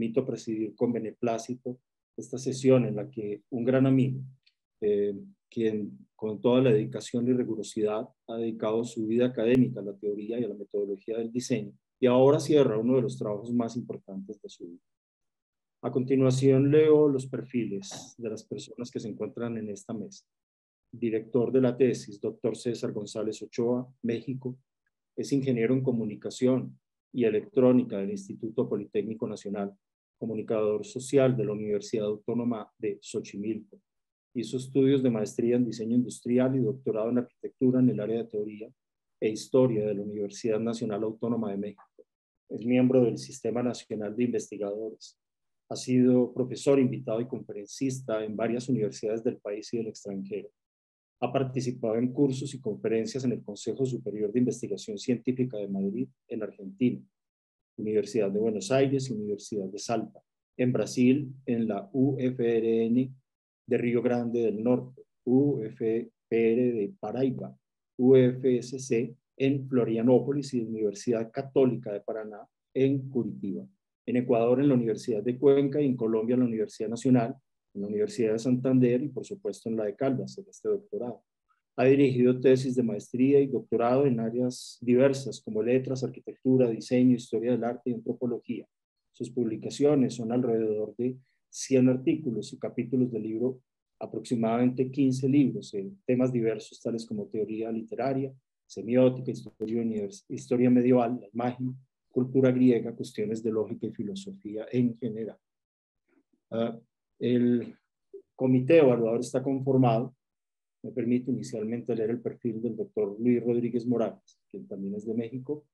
permito presidir con beneplácito esta sesión en la que un gran amigo, quien con toda la dedicación y rigurosidad ha dedicado su vida académica a la teoría y a la metodología del diseño, y ahora cierra uno de los trabajos más importantes de su vida. A continuación leo los perfiles de las personas que se encuentran en esta mesa. Director de la tesis, doctor César González Ochoa, México. Es ingeniero en comunicación y electrónica del Instituto Politécnico Nacional, comunicador social de la Universidad Autónoma de Xochimilco. Hizo estudios de maestría en diseño industrial y doctorado en arquitectura en el área de teoría e historia de la Universidad Nacional Autónoma de México. Es miembro del Sistema Nacional de Investigadores. Ha sido profesor invitado y conferencista en varias universidades del país y del extranjero. Ha participado en cursos y conferencias en el Consejo Superior de Investigación Científica de Madrid, en Argentina, Universidad de Buenos Aires y Universidad de Salta. En Brasil, en la UFRN de Río Grande del Norte, UFPR de Paraíba, UFSC en Florianópolis y Universidad Católica de Paraná en Curitiba. En Ecuador, en la Universidad de Cuenca, y en Colombia, en la Universidad Nacional, en la Universidad de Santander y, por supuesto, en la de Caldas, en este doctorado. Ha dirigido tesis de maestría y doctorado en áreas diversas como letras, arquitectura, diseño, historia del arte y antropología. Sus publicaciones son alrededor de 100 artículos y capítulos del libro, aproximadamente 15 libros en temas diversos tales como teoría literaria, semiótica, historia medieval, la imagen, cultura griega, cuestiones de lógica y filosofía en general. El comité evaluador está conformado. Me permito inicialmente leer el perfil del doctor Luis Rodríguez Morales, quien también es de México,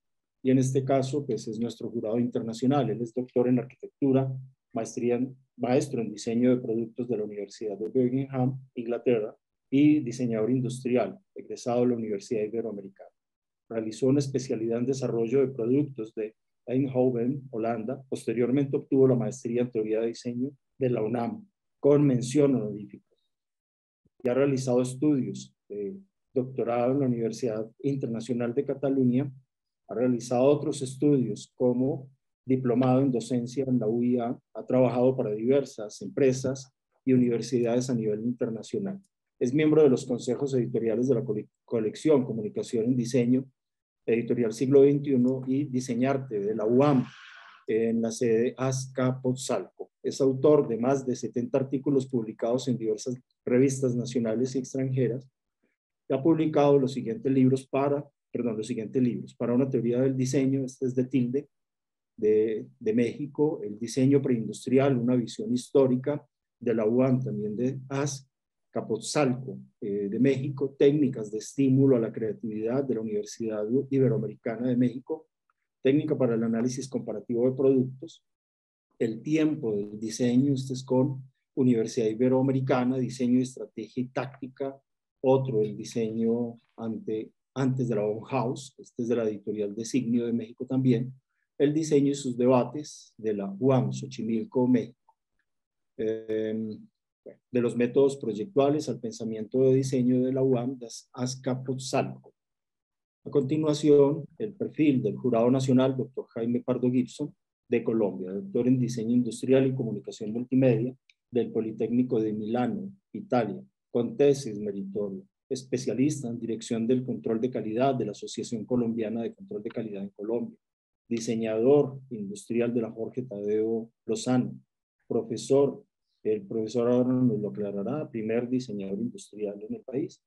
y en este caso pues es nuestro jurado internacional. Él es doctor en arquitectura, maestro en diseño de productos de la Universidad de Birmingham, Inglaterra, y diseñador industrial, egresado de la Universidad Iberoamericana. Realizó una especialidad en desarrollo de productos de Eindhoven, Holanda. Posteriormente obtuvo la maestría en teoría de diseño de la UNAM, con mención honorífica. Y ha realizado estudios de doctorado en la Universidad Internacional de Cataluña. Ha realizado otros estudios como diplomado en docencia en la UIA. Ha trabajado para diversas empresas y universidades a nivel internacional. Es miembro de los consejos editoriales de la colección Comunicación en Diseño, Editorial Siglo XXI y Diseñarte de la UAM, en la sede Azcapotzalco. Es autor de más de 70 artículos publicados en diversas revistas nacionales y extranjeras. Ha publicado los siguientes libros para una teoría del diseño. Este es de Tilde, de México. El diseño preindustrial, una visión histórica, de la UAM, también de Azcapotzalco, de México. Técnicas de estímulo a la creatividad, de la Universidad Iberoamericana de México. Técnica para el análisis comparativo de productos. El tiempo del diseño, este es con Universidad Iberoamericana, diseño, estrategia y táctica. Otro, el diseño antes de la Bauhaus, este es de la editorial Designio de México también. El diseño y sus debates, de la UAM, Xochimilco, México. De los métodos proyectuales al pensamiento de diseño de la UAM, de Azcapotzalco. A continuación, el perfil del Jurado Nacional, doctor Jaime Pardo Gibson, de Colombia, doctor en Diseño Industrial y Comunicación Multimedia del Politécnico de Milano, Italia, con tesis meritoria, especialista en Dirección del Control de Calidad de la Asociación Colombiana de Control de Calidad en Colombia, diseñador industrial de la Jorge Tadeo Lozano, profesor, el profesor ahora nos lo aclarará, primer diseñador industrial en el país.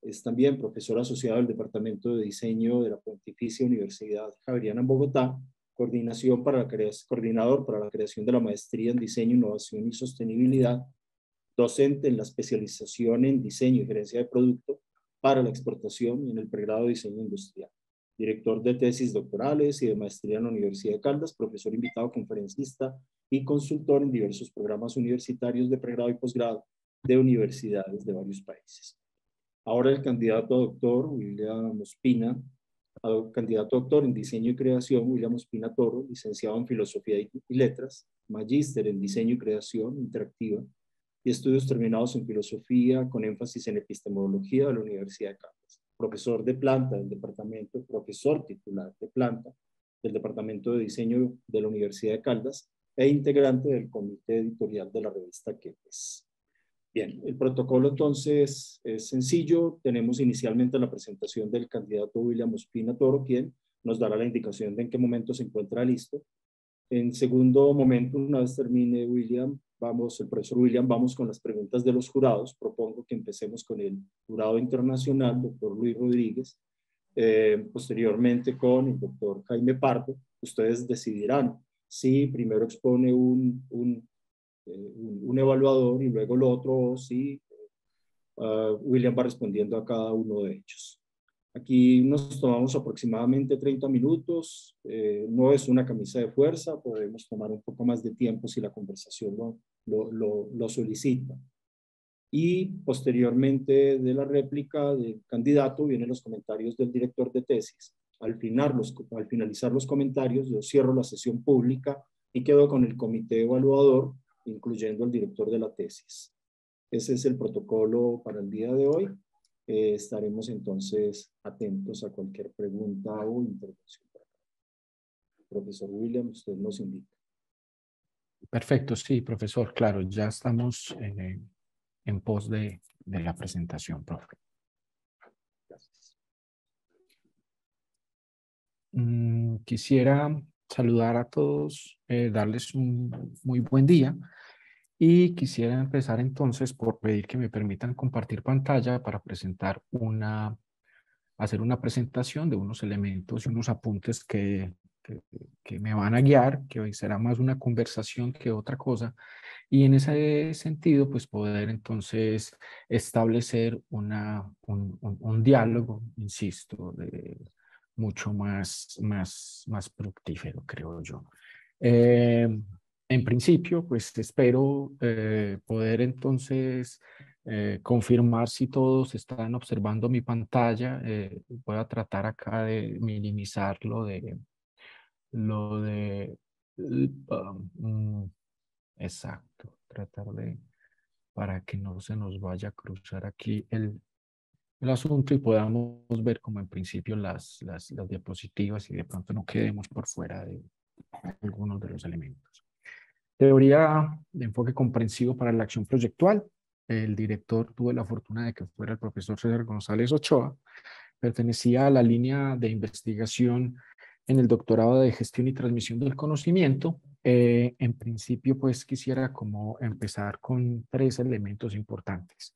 Es también profesor asociado del Departamento de Diseño de la Pontificia Universidad Javeriana en Bogotá, coordinador para la creación de la maestría en Diseño, Innovación y Sostenibilidad, docente en la especialización en Diseño y Gerencia de Producto para la exportación y en el pregrado de Diseño Industrial, director de tesis doctorales y de maestría en la Universidad de Caldas, profesor invitado, conferencista y consultor en diversos programas universitarios de pregrado y posgrado de universidades de varios países. Ahora el candidato a doctor William Ospina, candidato a doctor en Diseño y Creación, William Ospina Toro, licenciado en Filosofía y Letras, magíster en Diseño y Creación Interactiva y estudios terminados en Filosofía con énfasis en Epistemología de la Universidad de Caldas. Profesor de planta del departamento, profesor titular de planta del Departamento de Diseño de la Universidad de Caldas e integrante del comité editorial de la revista Quepes. Bien, el protocolo entonces es sencillo. Tenemos inicialmente la presentación del candidato William Ospina Toro, quien nos dará la indicación de en qué momento se encuentra listo. En segundo momento, una vez termine el profesor William, vamos con las preguntas de los jurados. Propongo que empecemos con el jurado internacional, doctor Luis Rodríguez, posteriormente con el doctor Jaime Pardo. Ustedes decidirán si primero expone un evaluador y luego el otro, o si William va respondiendo a cada uno de ellos. Aquí nos tomamos aproximadamente 30 minutos, no es una camisa de fuerza, podemos tomar un poco más de tiempo si la conversación lo solicita. Y posteriormente de la réplica del candidato vienen los comentarios del director de tesis. Al finalizar los comentarios, yo cierro la sesión pública y quedo con el comité evaluador, incluyendo al director de la tesis. Ese es el protocolo para el día de hoy. Estaremos entonces atentos a cualquier pregunta o intervención. Profesor William, usted nos indica. Perfecto, sí, profesor, claro, ya estamos en pos de la presentación, profe. Gracias. Quisiera saludar a todos, darles un muy buen día y quisiera empezar entonces por pedir que me permitan compartir pantalla para hacer una presentación de unos elementos y unos apuntes que me van a guiar, que hoy será más una conversación que otra cosa. Y en ese sentido, pues poder entonces establecer un diálogo, insisto, mucho más fructífero, creo yo. En principio, pues espero poder entonces confirmar si todos están observando mi pantalla. Voy a tratar acá de minimizar exacto, tratar para que no se nos vaya a cruzar aquí el asunto y podamos ver como en principio las diapositivas y de pronto no quedemos por fuera de algunos de los elementos. Teoría de enfoque comprensivo para la acción proyectual. El director, tuve la fortuna de que fuera el profesor César González Ochoa. Pertenecía a la línea de investigación en el doctorado de gestión y transmisión del conocimiento. En principio, pues quisiera como empezar con 3 elementos importantes.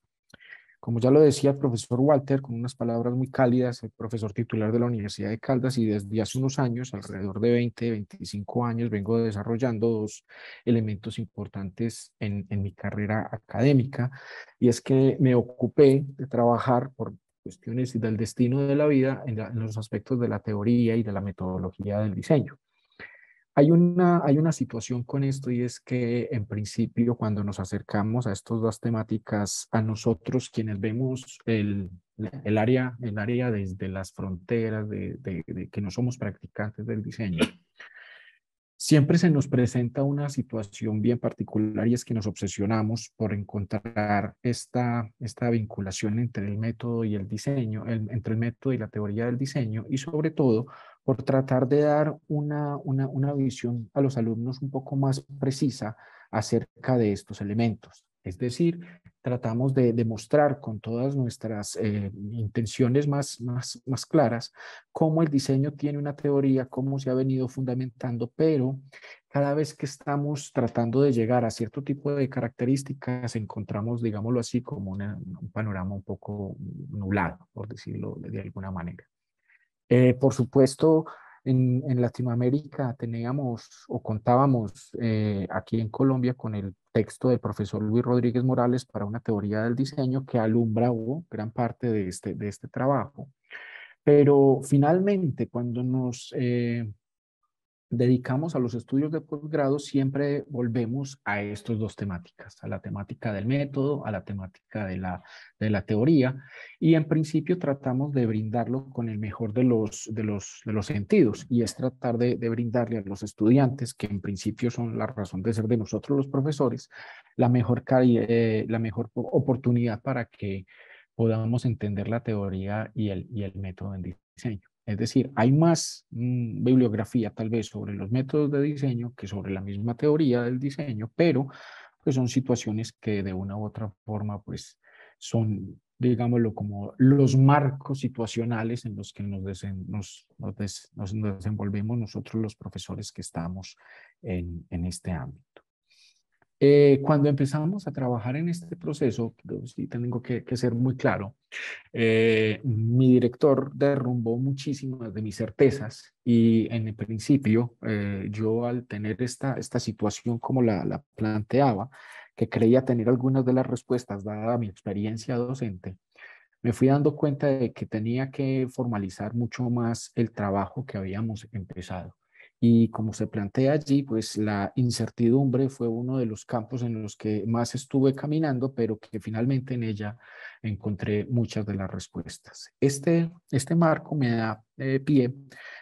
Como ya lo decía el profesor Walter, con unas palabras muy cálidas, el profesor titular de la Universidad de Caldas, y desde hace unos años, alrededor de 25 años, vengo desarrollando 2 elementos importantes en mi carrera académica, y es que me ocupé de trabajar por cuestiones del destino de la vida en los aspectos de la teoría y de la metodología del diseño. Hay una situación con esto y es que en principio cuando nos acercamos a estas 2 temáticas, a nosotros quienes vemos el área desde las fronteras de que no somos practicantes del diseño, siempre se nos presenta una situación bien particular y es que nos obsesionamos por encontrar esta vinculación entre el método y el diseño, entre el método y la teoría del diseño y sobre todo por tratar de dar una visión a los alumnos un poco más precisa acerca de estos elementos. Es decir, tratamos de demostrar con todas nuestras intenciones más claras cómo el diseño tiene una teoría, cómo se ha venido fundamentando, pero cada vez que estamos tratando de llegar a cierto tipo de características, encontramos, digámoslo así, como un panorama un poco nublado, por decirlo de alguna manera. Por supuesto, en Latinoamérica teníamos o contábamos aquí en Colombia con el texto del profesor Luis Rodríguez Morales para una teoría del diseño que alumbra gran parte de este trabajo. Pero finalmente, cuando nos dedicamos a los estudios de posgrado, siempre volvemos a estas 2 temáticas, a la temática del método, a la temática de la teoría, y en principio tratamos de brindarlo con el mejor de los sentidos, y es tratar de brindarle a los estudiantes, que en principio son la razón de ser de nosotros los profesores, la mejor oportunidad para que podamos entender la teoría y el método en diseño. Es decir, hay más bibliografía tal vez sobre los métodos de diseño que sobre la misma teoría del diseño, pero pues son situaciones que de una u otra forma pues son, digámoslo, como los marcos situacionales en los que nos desenvolvemos nosotros los profesores que estamos en este ámbito. Cuando empezamos a trabajar en este proceso, sí tengo que ser muy claro, mi director derrumbó muchísimas de mis certezas y en el principio yo al tener esta situación como la planteaba, que creía tener algunas de las respuestas dada mi experiencia docente, me fui dando cuenta de que tenía que formalizar mucho más el trabajo que habíamos empezado. Y como se plantea allí, pues la incertidumbre fue uno de los campos en los que más estuve caminando, pero que finalmente en ella encontré muchas de las respuestas. Este marco me da pie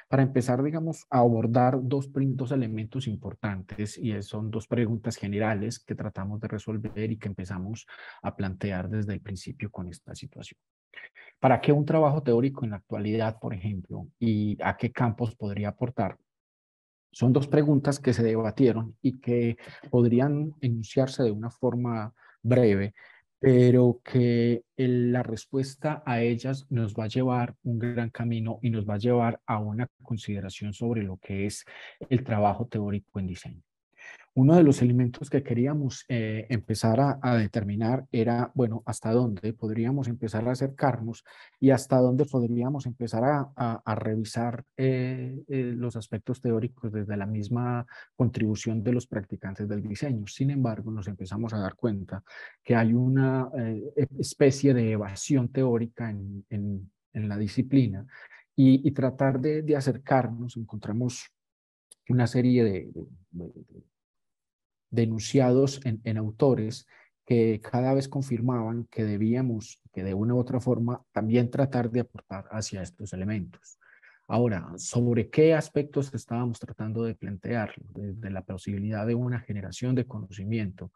para empezar, digamos, a abordar dos elementos importantes y son dos preguntas generales que tratamos de resolver y que empezamos a plantear desde el principio con esta situación. ¿Para qué un trabajo teórico en la actualidad, por ejemplo, y a qué campos podría aportar? Son dos preguntas que se debatieron y que podrían enunciarse de una forma breve, pero que la respuesta a ellas nos va a llevar un gran camino y nos va a llevar a una consideración sobre lo que es el trabajo teórico en diseño. Uno de los elementos que queríamos empezar a determinar era, bueno, hasta dónde podríamos empezar a acercarnos y hasta dónde podríamos empezar a revisar los aspectos teóricos desde la misma contribución de los practicantes del diseño. Sin embargo, nos empezamos a dar cuenta que hay una especie de evasión teórica en la disciplina y tratar de acercarnos, encontramos una serie de enunciados en autores que cada vez confirmaban que debíamos, que de una u otra forma, también tratar de aportar hacia estos elementos. Ahora, ¿sobre qué aspectos estábamos tratando de plantear? Desde la posibilidad de una generación de conocimiento,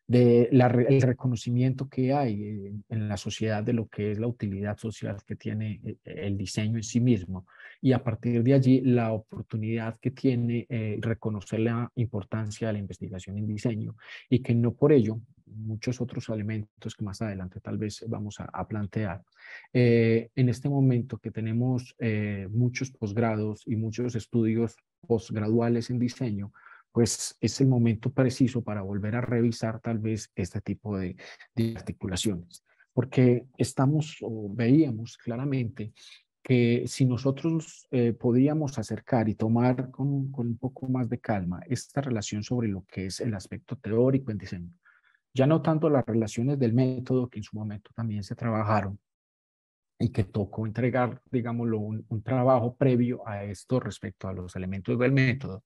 el reconocimiento que hay en la sociedad de lo que es la utilidad social que tiene el diseño en sí mismo y a partir de allí la oportunidad que tiene reconocer la importancia de la investigación en diseño y que no por ello muchos otros elementos que más adelante tal vez vamos a plantear. En este momento que tenemos muchos posgrados y muchos estudios postgraduales en diseño, pues es el momento preciso para volver a revisar tal vez este tipo de articulaciones, porque estamos o veíamos claramente que si nosotros podíamos acercar y tomar con un poco más de calma esta relación sobre lo que es el aspecto teórico en diseño, ya no tanto las relaciones del método que en su momento también se trabajaron y que tocó entregar, digámoslo, un trabajo previo a esto respecto a los elementos del método,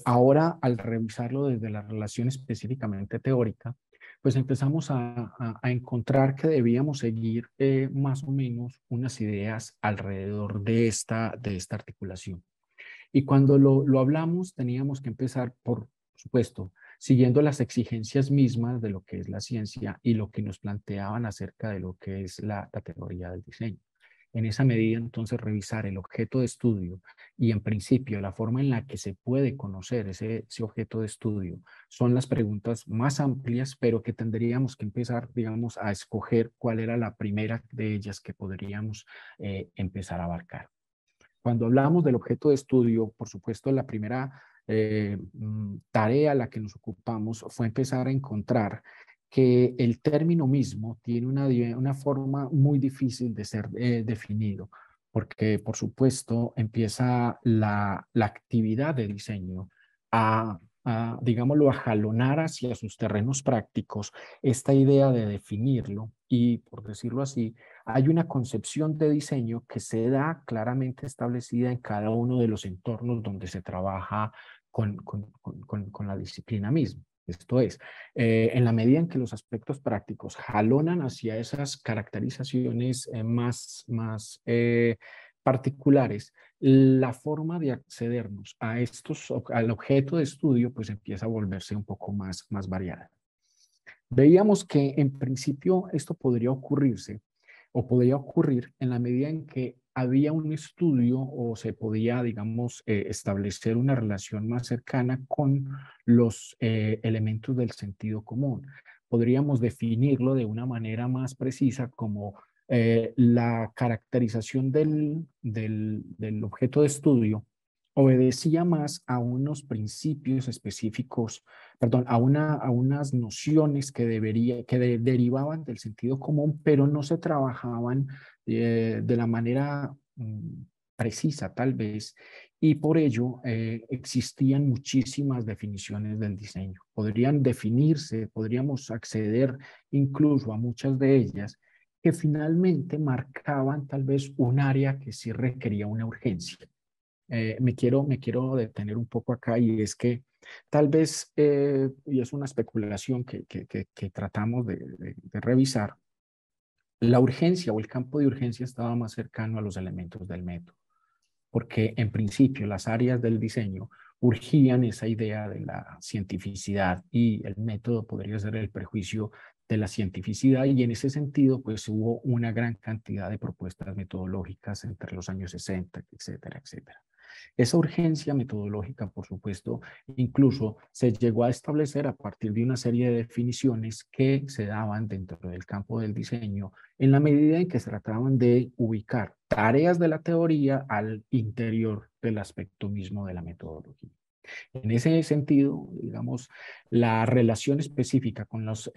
ahora, al revisarlo desde la relación específicamente teórica, pues empezamos a encontrar que debíamos seguir más o menos unas ideas alrededor de esta articulación. Y cuando lo hablamos, teníamos que empezar, por supuesto, siguiendo las exigencias mismas de lo que es la ciencia y lo que nos planteaban acerca de lo que es la teoría del diseño. En esa medida, entonces, revisar el objeto de estudio y, en principio, la forma en la que se puede conocer ese objeto de estudio son las preguntas más amplias, pero que tendríamos que empezar, digamos, a escoger cuál era la primera de ellas que podríamos empezar a abarcar. Cuando hablamos del objeto de estudio, por supuesto, la primera tarea a la que nos ocupamos fue empezar a encontrar que el término mismo tiene una forma muy difícil de ser definido, porque por supuesto empieza la actividad de diseño digámoslo, a jalonar hacia sus terrenos prácticos esta idea de definirlo y, por decirlo así, hay una concepción de diseño que se da claramente establecida en cada uno de los entornos donde se trabaja con la disciplina misma. Esto es, en la medida en que los aspectos prácticos jalonan hacia esas caracterizaciones más particulares, la forma de accedernos al objeto de estudio, pues empieza a volverse un poco más variada. Veíamos que en principio esto podría ocurrirse o podría ocurrir en la medida en que había un estudio o se podía, digamos, establecer una relación más cercana con los elementos del sentido común. Podríamos definirlo de una manera más precisa como la caracterización del objeto de estudio obedecía más a unos principios específicos, perdón, a unas nociones que, derivaban del sentido común, pero no se trabajaban de la manera precisa, tal vez, y por ello existían muchísimas definiciones del diseño. Podrían definirse, podríamos acceder incluso a muchas de ellas, que finalmente marcaban tal vez un área que sí requería una urgencia. Me quiero detener un poco acá y es que tal vez, y es una especulación que tratamos de revisar, la urgencia o el campo de urgencia estaba más cercano a los elementos del método, porque en principio las áreas del diseño urgían esa idea de la cientificidad y el método podría ser el prejuicio de la cientificidad y en ese sentido pues hubo una gran cantidad de propuestas metodológicas entre los años 60, etcétera, etcétera. Esa urgencia metodológica, por supuesto, incluso se llegó a establecer a partir de una serie de definiciones que se daban dentro del campo del diseño en la medida en que se trataban de ubicar tareas de la teoría al interior del aspecto mismo de la metodología. En ese sentido, digamos, la relación específica con los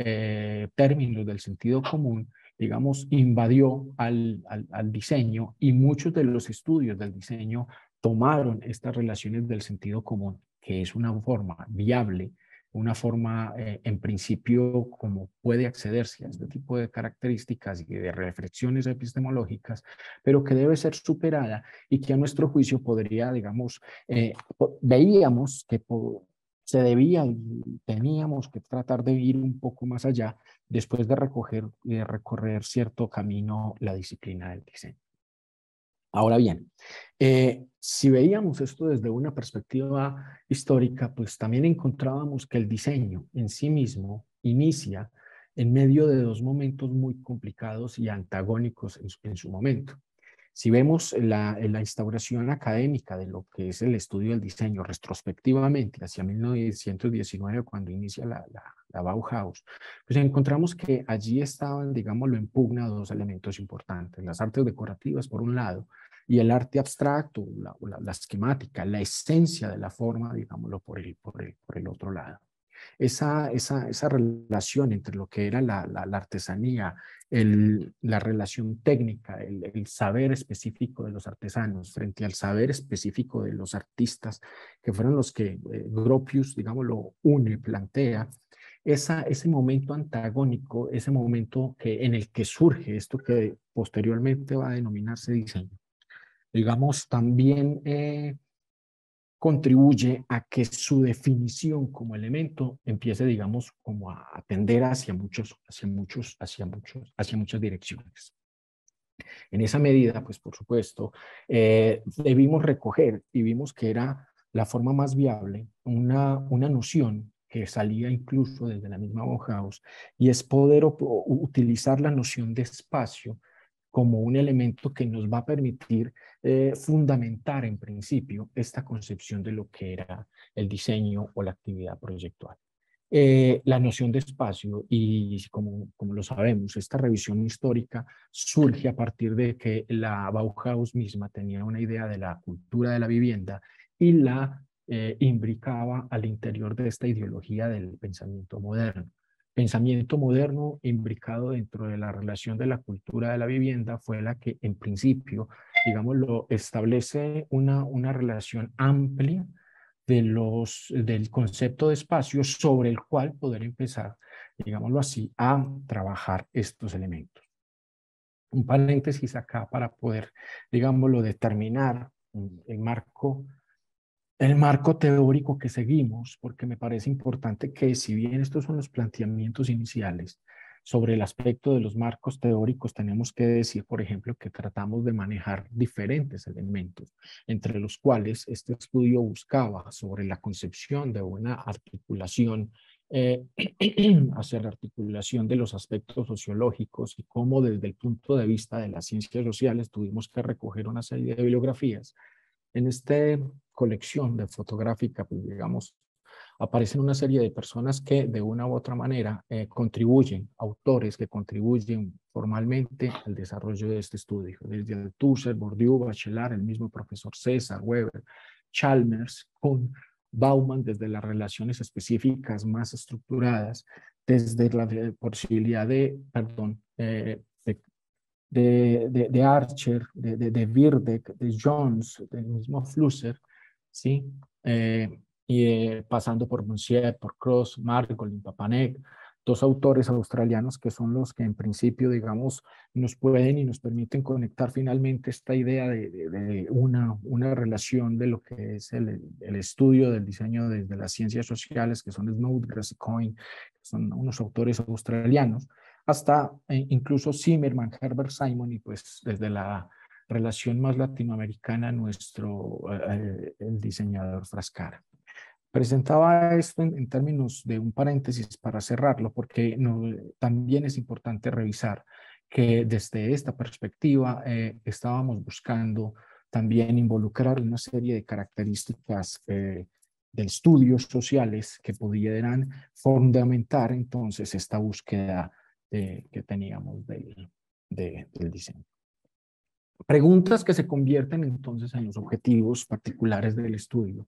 términos del sentido común, digamos, invadió al diseño y muchos de los estudios del diseño tomaron estas relaciones del sentido común, que es una forma viable, una forma en principio como puede accederse a este tipo de características y de reflexiones epistemológicas, pero que debe ser superada y que a nuestro juicio podría, digamos, veíamos que se debía y teníamos que tratar de ir un poco más allá después de recorrer cierto camino la disciplina del diseño. Ahora bien, si veíamos esto desde una perspectiva histórica, pues también encontrábamos que el diseño en sí mismo inicia en medio de dos momentos muy complicados y antagónicos en su momento. Si vemos la instauración académica de lo que es el estudio del diseño retrospectivamente hacia 1919, cuando inicia la Bauhaus, pues encontramos que allí estaban, digámoslo, en pugna dos elementos importantes, las artes decorativas por un lado y el arte abstracto, la esquemática, la esencia de la forma, digámoslo, por el otro lado. Esa relación entre lo que era la artesanía, la relación técnica, el saber específico de los artesanos frente al saber específico de los artistas, que fueron los que Gropius, digamos, lo une, plantea, ese momento antagónico, ese momento en el que surge esto que posteriormente va a denominarse diseño, digamos, también contribuye a que su definición como elemento empiece, digamos, como a tender hacia muchas direcciones. En esa medida, pues por supuesto, debimos recoger y vimos que era la forma más viable, una noción que salía incluso desde la misma Bauhaus, y es poder utilizar la noción de espacio como un elemento que nos va a permitir fundamentar en principio esta concepción de lo que era el diseño o la actividad proyectual. La noción de espacio y como lo sabemos, esta revisión histórica surge a partir de que la Bauhaus misma tenía una idea de la cultura de la vivienda y la imbricaba al interior de esta ideología del pensamiento moderno. Pensamiento moderno imbricado dentro de la relación de la cultura de la vivienda fue la que en principio, digamos, lo establece una relación amplia del concepto de espacio sobre el cual poder empezar, digámoslo así, a trabajar estos elementos. Un paréntesis acá para poder, digámoslo, determinar el marco teórico que seguimos, porque me parece importante que si bien estos son los planteamientos iniciales sobre el aspecto de los marcos teóricos, tenemos que decir, por ejemplo, que tratamos de manejar diferentes elementos, entre los cuales este estudio buscaba sobre la concepción de una articulación hacia la articulación de los aspectos sociológicos y cómo desde el punto de vista de las ciencias sociales tuvimos que recoger una serie de bibliografías. En esta colección de fotográfica, pues digamos, aparecen una serie de personas que de una u otra manera contribuyen, autores que contribuyen formalmente al desarrollo de este estudio, desde Althusser, Bourdieu, Bachelard, el mismo profesor César, Weber, Chalmers, Kuhn, Bauman, desde las relaciones específicas más estructuradas, desde la posibilidad de, perdón, de Archer, de Birdeck, de Jones, del mismo Flusser, ¿sí? Pasando por Monsieur, por Cross, Margolin, Papanek, dos autores australianos que son los que en principio, digamos, nos pueden y nos permiten conectar finalmente esta idea de una relación de lo que es el estudio del diseño desde las ciencias sociales, que son Snodgrass y Coyne, que son unos autores australianos, hasta incluso Zimmerman, Herbert Simon y pues desde la relación más latinoamericana el diseñador Frascara. Presentaba esto en términos de un paréntesis para cerrarlo, porque también es importante revisar que desde esta perspectiva estábamos buscando también involucrar una serie de características de estudios sociales que pudieran fundamentar entonces esta búsqueda que teníamos del diseño. Preguntas que se convierten entonces en los objetivos particulares del estudio.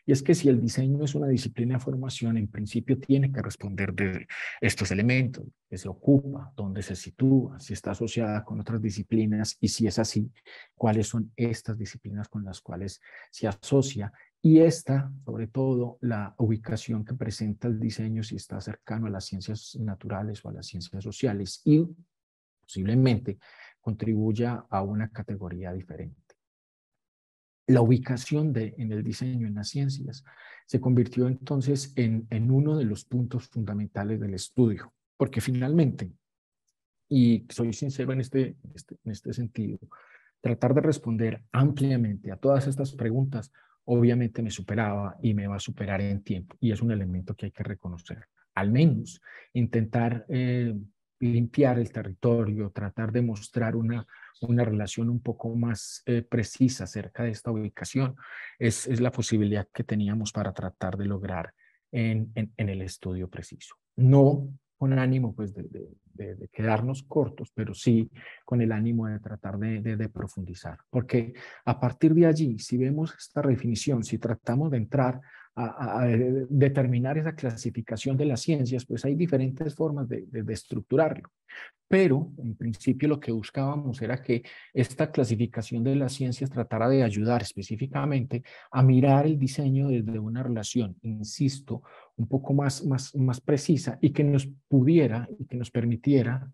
Y es que si el diseño es una disciplina de formación, en principio tiene que responder de estos elementos, que se ocupa, dónde se sitúa, si está asociada con otras disciplinas y si es así, cuáles son estas disciplinas con las cuales se asocia. Y esta, sobre todo, la ubicación que presenta el diseño, si está cercano a las ciencias naturales o a las ciencias sociales y posiblemente contribuya a una categoría diferente. La ubicación en el diseño en las ciencias se convirtió entonces en uno de los puntos fundamentales del estudio, porque finalmente, y soy sincero en este sentido, tratar de responder ampliamente a todas estas preguntas obviamente me superaba y me va a superar en tiempo, y es un elemento que hay que reconocer. Al menos intentar limpiar el territorio, tratar de mostrar una relación un poco más precisa acerca de esta ubicación, es la posibilidad que teníamos para tratar de lograr en el estudio preciso. No con ánimo pues, de quedarnos cortos, pero sí con el ánimo de tratar de profundizar. Porque a partir de allí, si vemos esta definición, si tratamos de entrar a determinar esa clasificación de las ciencias, pues hay diferentes formas de estructurarlo. Pero en principio lo que buscábamos era que esta clasificación de las ciencias tratara de ayudar específicamente a mirar el diseño desde una relación, insisto, un poco más precisa y que nos pudiera y que nos permitiera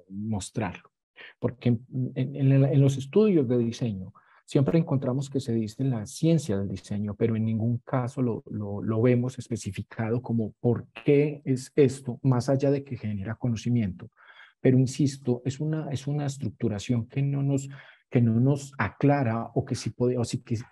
mostrarlo. Porque en los estudios de diseño siempre encontramos que se dice la ciencia del diseño, pero en ningún caso lo vemos especificado como por qué es esto, más allá de que genera conocimiento. Pero insisto, es una estructuración que no nos aclara o que,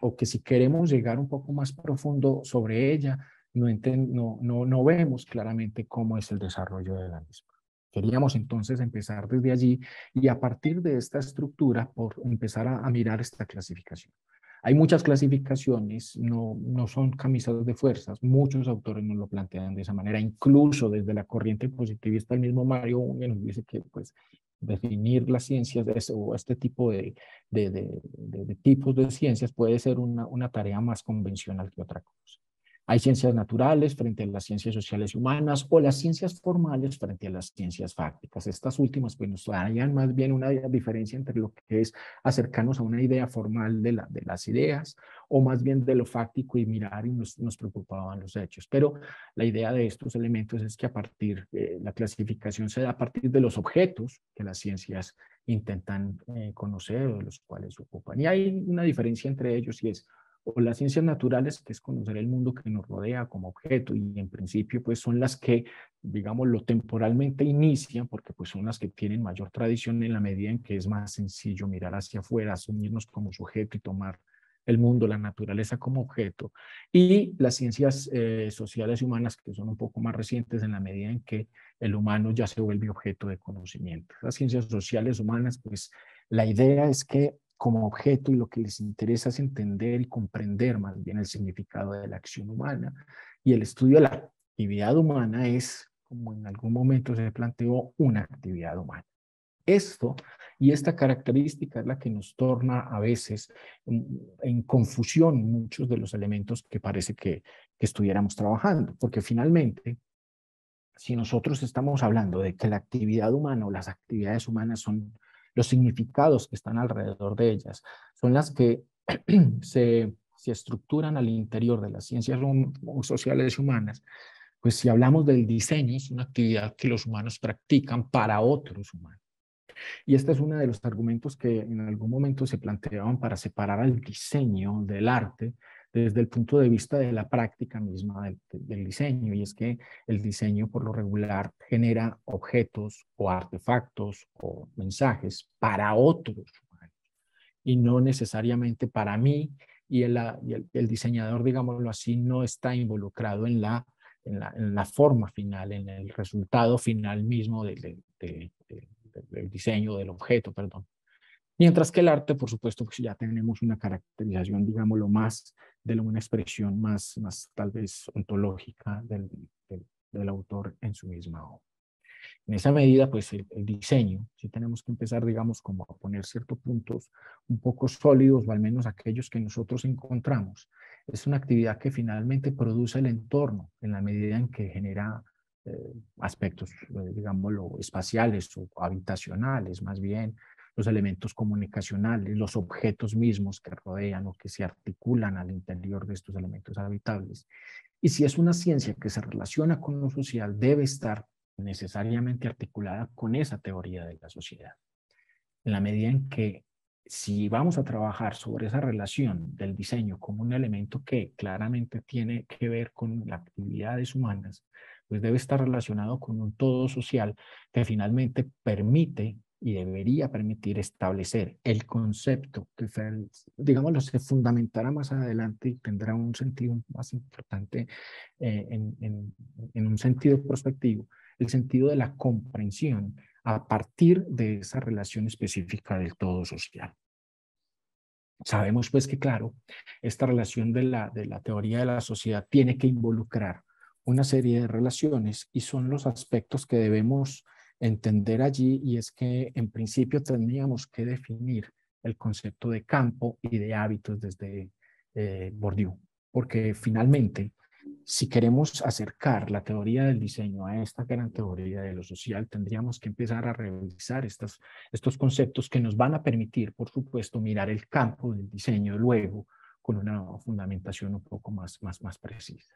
o que si queremos llegar un poco más profundo sobre ella, no vemos claramente cómo es el desarrollo de la misma. Queríamos entonces empezar desde allí y a partir de esta estructura por empezar a mirar esta clasificación. Hay muchas clasificaciones, no son camisas de fuerzas, muchos autores nos lo plantean de esa manera, incluso desde la corriente positivista, el mismo Mario Bunge nos dice que pues, definir las ciencias o este tipo de tipos de ciencias puede ser una tarea más convencional que otra cosa. Hay ciencias naturales frente a las ciencias sociales y humanas o las ciencias formales frente a las ciencias fácticas. Estas últimas pues nos darían más bien una diferencia entre lo que es acercarnos a una idea formal de las ideas o más bien de lo fáctico y mirar y nos preocupaban los hechos. Pero la idea de estos elementos es que a partir, la clasificación se da a partir de los objetos que las ciencias intentan conocer o de los cuales se ocupan. Y hay una diferencia entre ellos y es o las ciencias naturales, que es conocer el mundo que nos rodea como objeto y en principio pues son las que, digamos, lo temporalmente inician porque pues son las que tienen mayor tradición en la medida en que es más sencillo mirar hacia afuera, asumirnos como sujeto y tomar el mundo, la naturaleza como objeto, y las ciencias sociales y humanas, que son un poco más recientes en la medida en que el humano ya se vuelve objeto de conocimiento. Las ciencias sociales humanas, pues la idea es que como objeto y lo que les interesa es entender y comprender más bien el significado de la acción humana, y el estudio de la actividad humana es, como en algún momento se planteó, una actividad humana. Esto y esta característica es la que nos torna a veces en confusión muchos de los elementos que parece que estuviéramos trabajando, porque finalmente, si nosotros estamos hablando de que la actividad humana o las actividades humanas son los significados que están alrededor de ellas, son las que se estructuran al interior de las ciencias sociales y humanas, pues si hablamos del diseño, es una actividad que los humanos practican para otros humanos. Y este es uno de los argumentos que en algún momento se planteaban para separar al diseño del arte desde el punto de vista de la práctica misma del diseño. Y es que el diseño por lo regular genera objetos o artefactos o mensajes para otros humanos y no necesariamente para mí. Y el diseñador, digámoslo así, no está involucrado en la forma final, en el resultado final mismo del diseño, del objeto, perdón. Mientras que el arte, por supuesto, pues ya tenemos una caracterización, digámoslo, más de una expresión más tal vez ontológica del autor en su misma obra. En esa medida, pues el diseño, sí tenemos que empezar, digamos, como a poner ciertos puntos un poco sólidos, o al menos aquellos que nosotros encontramos. Es una actividad que finalmente produce el entorno en la medida en que genera aspectos, digámoslo, espaciales o habitacionales, más bien, los elementos comunicacionales, los objetos mismos que rodean o que se articulan al interior de estos elementos habitables. Y si es una ciencia que se relaciona con lo social, debe estar necesariamente articulada con esa teoría de la sociedad. En la medida en que si vamos a trabajar sobre esa relación del diseño como un elemento que claramente tiene que ver con las actividades humanas, pues debe estar relacionado con un todo social que finalmente permite y debería permitir establecer el concepto que, digámoslo, se fundamentará más adelante y tendrá un sentido más importante en un sentido prospectivo, el sentido de la comprensión a partir de esa relación específica del todo social. Sabemos pues que, claro, esta relación de la teoría de la sociedad tiene que involucrar una serie de relaciones y son los aspectos que debemos entender allí, y es que en principio tendríamos que definir el concepto de campo y de hábitos desde Bourdieu, porque finalmente si queremos acercar la teoría del diseño a esta gran teoría de lo social, tendríamos que empezar a revisar estos conceptos que nos van a permitir, por supuesto, mirar el campo del diseño luego con una fundamentación un poco más precisa.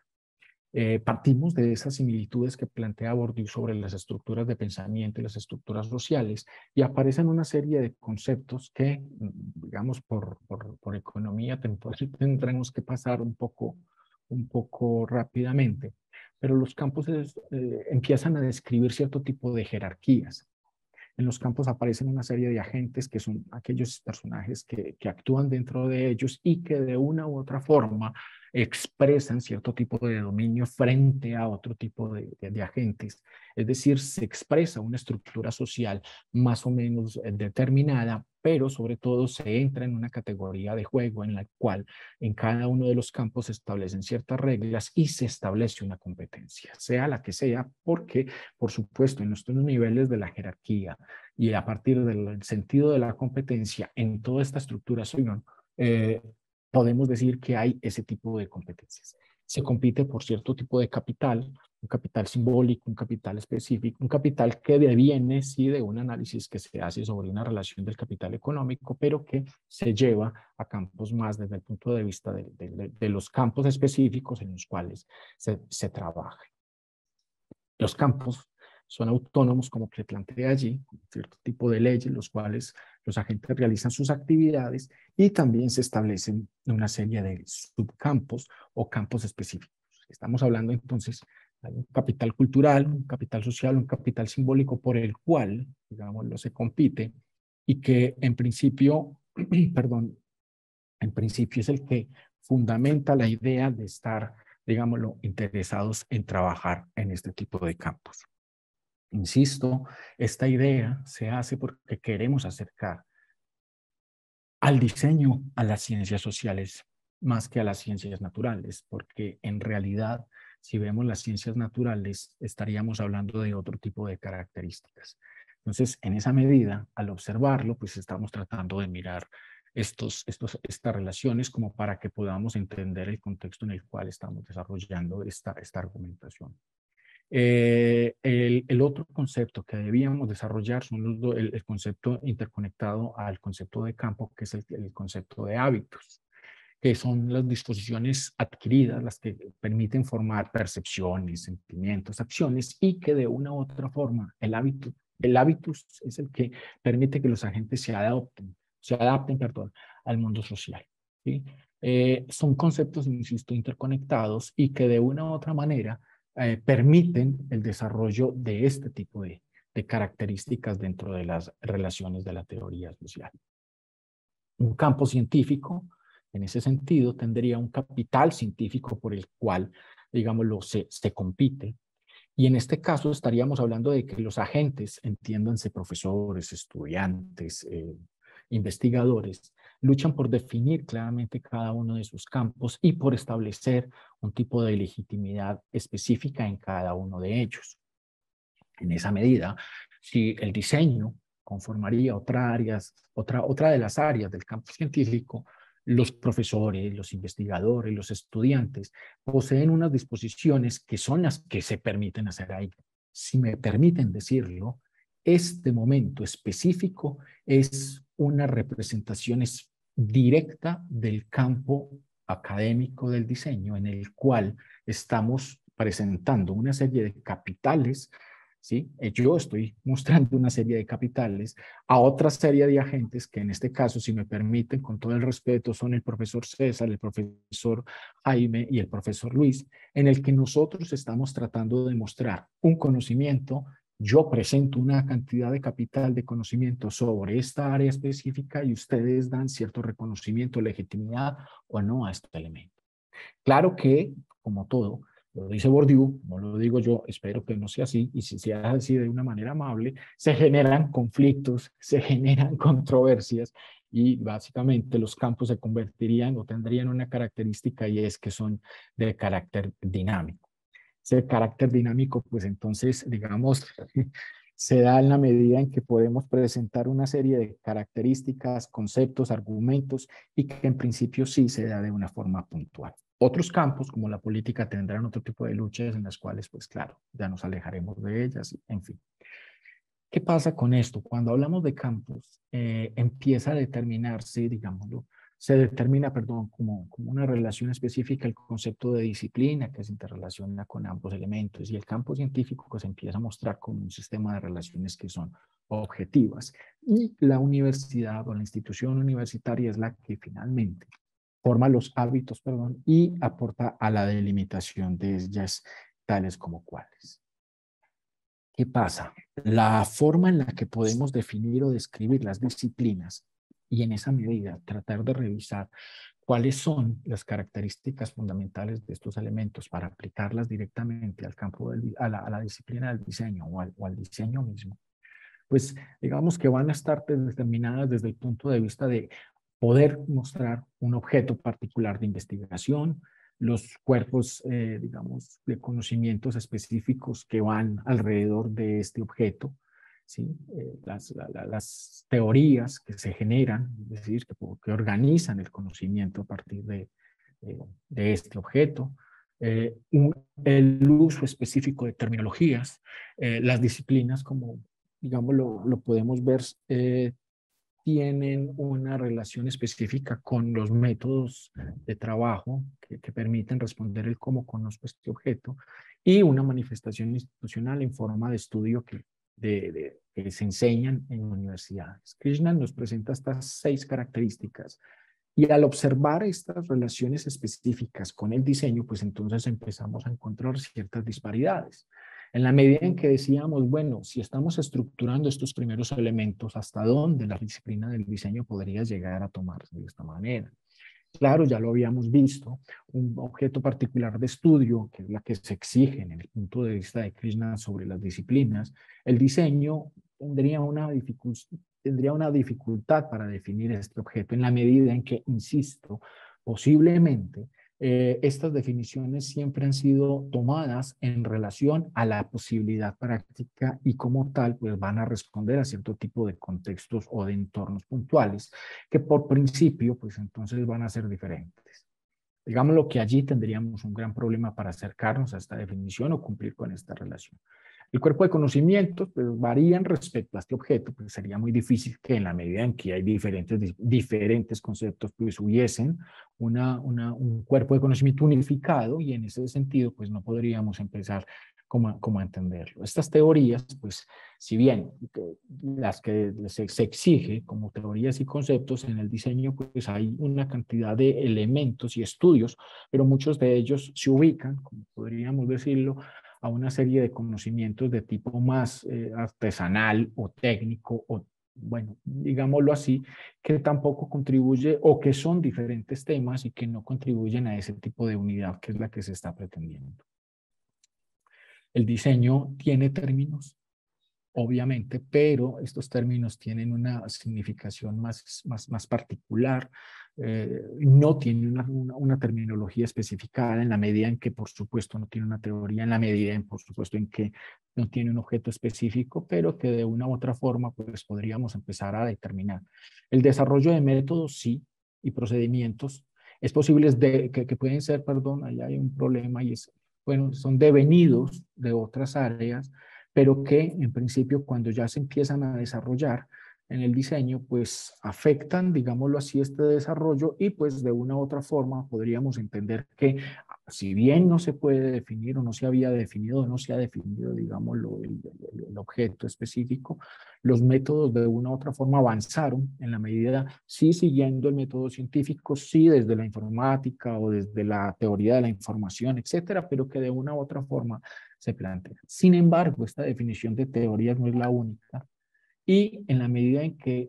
Partimos de esas similitudes que plantea Bourdieu sobre las estructuras de pensamiento y las estructuras sociales, y aparecen una serie de conceptos que, digamos, por economía tendremos que pasar un poco rápidamente, pero los campos empiezan a describir cierto tipo de jerarquías. En los campos aparecen una serie de agentes que son aquellos personajes que actúan dentro de ellos y que de una u otra forma expresan cierto tipo de dominio frente a otro tipo de agentes. Es decir, se expresa una estructura social más o menos determinada, pero sobre todo se entra en una categoría de juego en la cual en cada uno de los campos se establecen ciertas reglas y se establece una competencia, sea la que sea, porque, por supuesto, en estos niveles de la jerarquía y a partir del sentido de la competencia en toda esta estructuración, podemos decir que hay ese tipo de competencias. Se compite por cierto tipo de capital, un capital simbólico, un capital específico, un capital que deviene, sí, de un análisis que se hace sobre una relación del capital económico, pero que se lleva a campos más desde el punto de vista de los campos específicos en los cuales se trabaja. Los campos son autónomos, como se plantea allí, cierto tipo de leyes, los cuales los agentes realizan sus actividades, y también se establecen una serie de subcampos o campos específicos. Estamos hablando entonces de un capital cultural, un capital social, un capital simbólico por el cual, digámoslo, se compite y que en principio, perdón, en principio es el que fundamenta la idea de estar, digámoslo, interesados en trabajar en este tipo de campos. Insisto, esta idea se hace porque queremos acercar al diseño a las ciencias sociales más que a las ciencias naturales, porque en realidad, si vemos las ciencias naturales, estaríamos hablando de otro tipo de características. Entonces, en esa medida, al observarlo, pues estamos tratando de mirar estas relaciones como para que podamos entender el contexto en el cual estamos desarrollando esta argumentación. El otro concepto que debíamos desarrollar son el concepto interconectado al concepto de campo, que es el concepto de hábitos, que son las disposiciones adquiridas, las que permiten formar percepciones, sentimientos, acciones, y que de una u otra forma el hábitus es el que permite que los agentes se adapten, perdón, al mundo social, ¿sí? Son conceptos, insisto, interconectados y que de una u otra manera permiten el desarrollo de este tipo de características dentro de las relaciones de la teoría social. Un campo científico, en ese sentido, tendría un capital científico por el cual, digámoslo, se compite. Y en este caso estaríamos hablando de que los agentes, entiéndanse profesores, estudiantes, investigadores, luchan por definir claramente cada uno de sus campos y por establecer un tipo de legitimidad específica en cada uno de ellos. En esa medida, si el diseño conformaría otra de las áreas del campo científico, los profesores, los investigadores, los estudiantes poseen unas disposiciones que son las que se permiten hacer ahí. Si me permiten decirlo, este momento específico es una representación directa del campo académico del diseño, en el cual estamos presentando una serie de capitales, ¿sí? Yo estoy mostrando una serie de capitales a otra serie de agentes que en este caso, si me permiten, con todo el respeto, son el profesor César, el profesor Jaime y el profesor Luis, en el que nosotros estamos tratando de mostrar un conocimiento. Yo presento una cantidad de capital de conocimiento sobre esta área específica y ustedes dan cierto reconocimiento, legitimidad o no a este elemento. Claro que, como todo, lo dice Bourdieu, no lo digo yo, espero que no sea así, y si sea así de una manera amable, se generan conflictos, se generan controversias, y básicamente los campos se convertirían o tendrían una característica, y es que son de carácter dinámico. Ese carácter dinámico, pues entonces, digamos, se da en la medida en que podemos presentar una serie de características, conceptos, argumentos, y que en principio sí se da de una forma puntual. Otros campos, como la política, tendrán otro tipo de luchas en las cuales, pues claro, ya nos alejaremos de ellas, en fin. ¿Qué pasa con esto? Cuando hablamos de campos, empieza a determinarse, digámoslo, se determina, perdón, como una relación específica el concepto de disciplina que se interrelaciona con ambos elementos, y el campo científico pues empieza a mostrar como un sistema de relaciones que son objetivas, y la universidad o la institución universitaria es la que finalmente forma los hábitos, perdón, y aporta a la delimitación de ellas, tales como cuáles. ¿Qué pasa? La forma en la que podemos definir o describir las disciplinas y en esa medida tratar de revisar cuáles son las características fundamentales de estos elementos para aplicarlas directamente al campo, a la disciplina del diseño o al diseño mismo, pues digamos que van a estar determinadas desde el punto de vista de poder mostrar un objeto particular de investigación, los cuerpos, digamos, de conocimientos específicos que van alrededor de este objeto, ¿sí? Las teorías que se generan, es decir, que organizan el conocimiento a partir de este objeto, el uso específico de terminologías, las disciplinas como, digamos, lo podemos ver, tienen una relación específica con los métodos de trabajo que permiten responder el cómo conozco este objeto, y una manifestación institucional en forma de estudio que se enseñan en universidades. Krishnan nos presenta estas 6 características, y al observar estas relaciones específicas con el diseño, pues entonces empezamos a encontrar ciertas disparidades. En la medida en que decíamos, bueno, si estamos estructurando estos primeros elementos, ¿hasta dónde la disciplina del diseño podría llegar a tomarse de esta manera? claro, ya lo habíamos visto, un objeto particular de estudio, que es la que se exige en el punto de vista de Krishna sobre las disciplinas, el diseño tendría una dificultad para definir este objeto en la medida en que, insisto, posiblemente estas definiciones siempre han sido tomadas en relación a la posibilidad práctica y como tal, pues van a responder a cierto tipo de contextos o de entornos puntuales que por principio, pues entonces van a ser diferentes. Digámoslo que allí tendríamos un gran problema para acercarnos a esta definición o cumplir con esta relación. El cuerpo de conocimientos pues, varían respecto a este objeto, pues sería muy difícil que en la medida en que hay diferentes conceptos, pues hubiesen un cuerpo de conocimiento unificado y en ese sentido, pues no podríamos empezar como a entenderlo. Estas teorías, pues, si bien las que se exige como teorías y conceptos en el diseño, pues hay una cantidad de elementos y estudios, pero muchos de ellos se ubican, como podríamos decirlo, a una serie de conocimientos de tipo más artesanal o técnico o bueno, digámoslo así, que tampoco contribuye o que son diferentes temas y que no contribuyen a ese tipo de unidad que es la que se está pretendiendo. El diseño tiene términos, obviamente, pero estos términos tienen una significación más particular, no tiene una terminología especificada en la medida en que, por supuesto, no tiene una teoría, en la medida en, por supuesto, en que no tiene un objeto específico, pero que de una u otra forma, pues podríamos empezar a determinar. El desarrollo de métodos, sí, y procedimientos, es posible que pueden ser, perdón, ahí hay un problema y es, bueno, son devenidos de otras áreas, pero que en principio cuando ya se empiezan a desarrollar en el diseño, pues afectan, digámoslo así, este desarrollo y pues de una u otra forma podríamos entender que si bien no se puede definir o no se había definido o no se ha definido, digámoslo, el objeto específico, los métodos de una u otra forma avanzaron en la medida, sí siguiendo el método científico, sí desde la informática o desde la teoría de la información, etcétera, pero que de una u otra forma se plantea. Sin embargo, esta definición de teorías no es la única y en la medida en que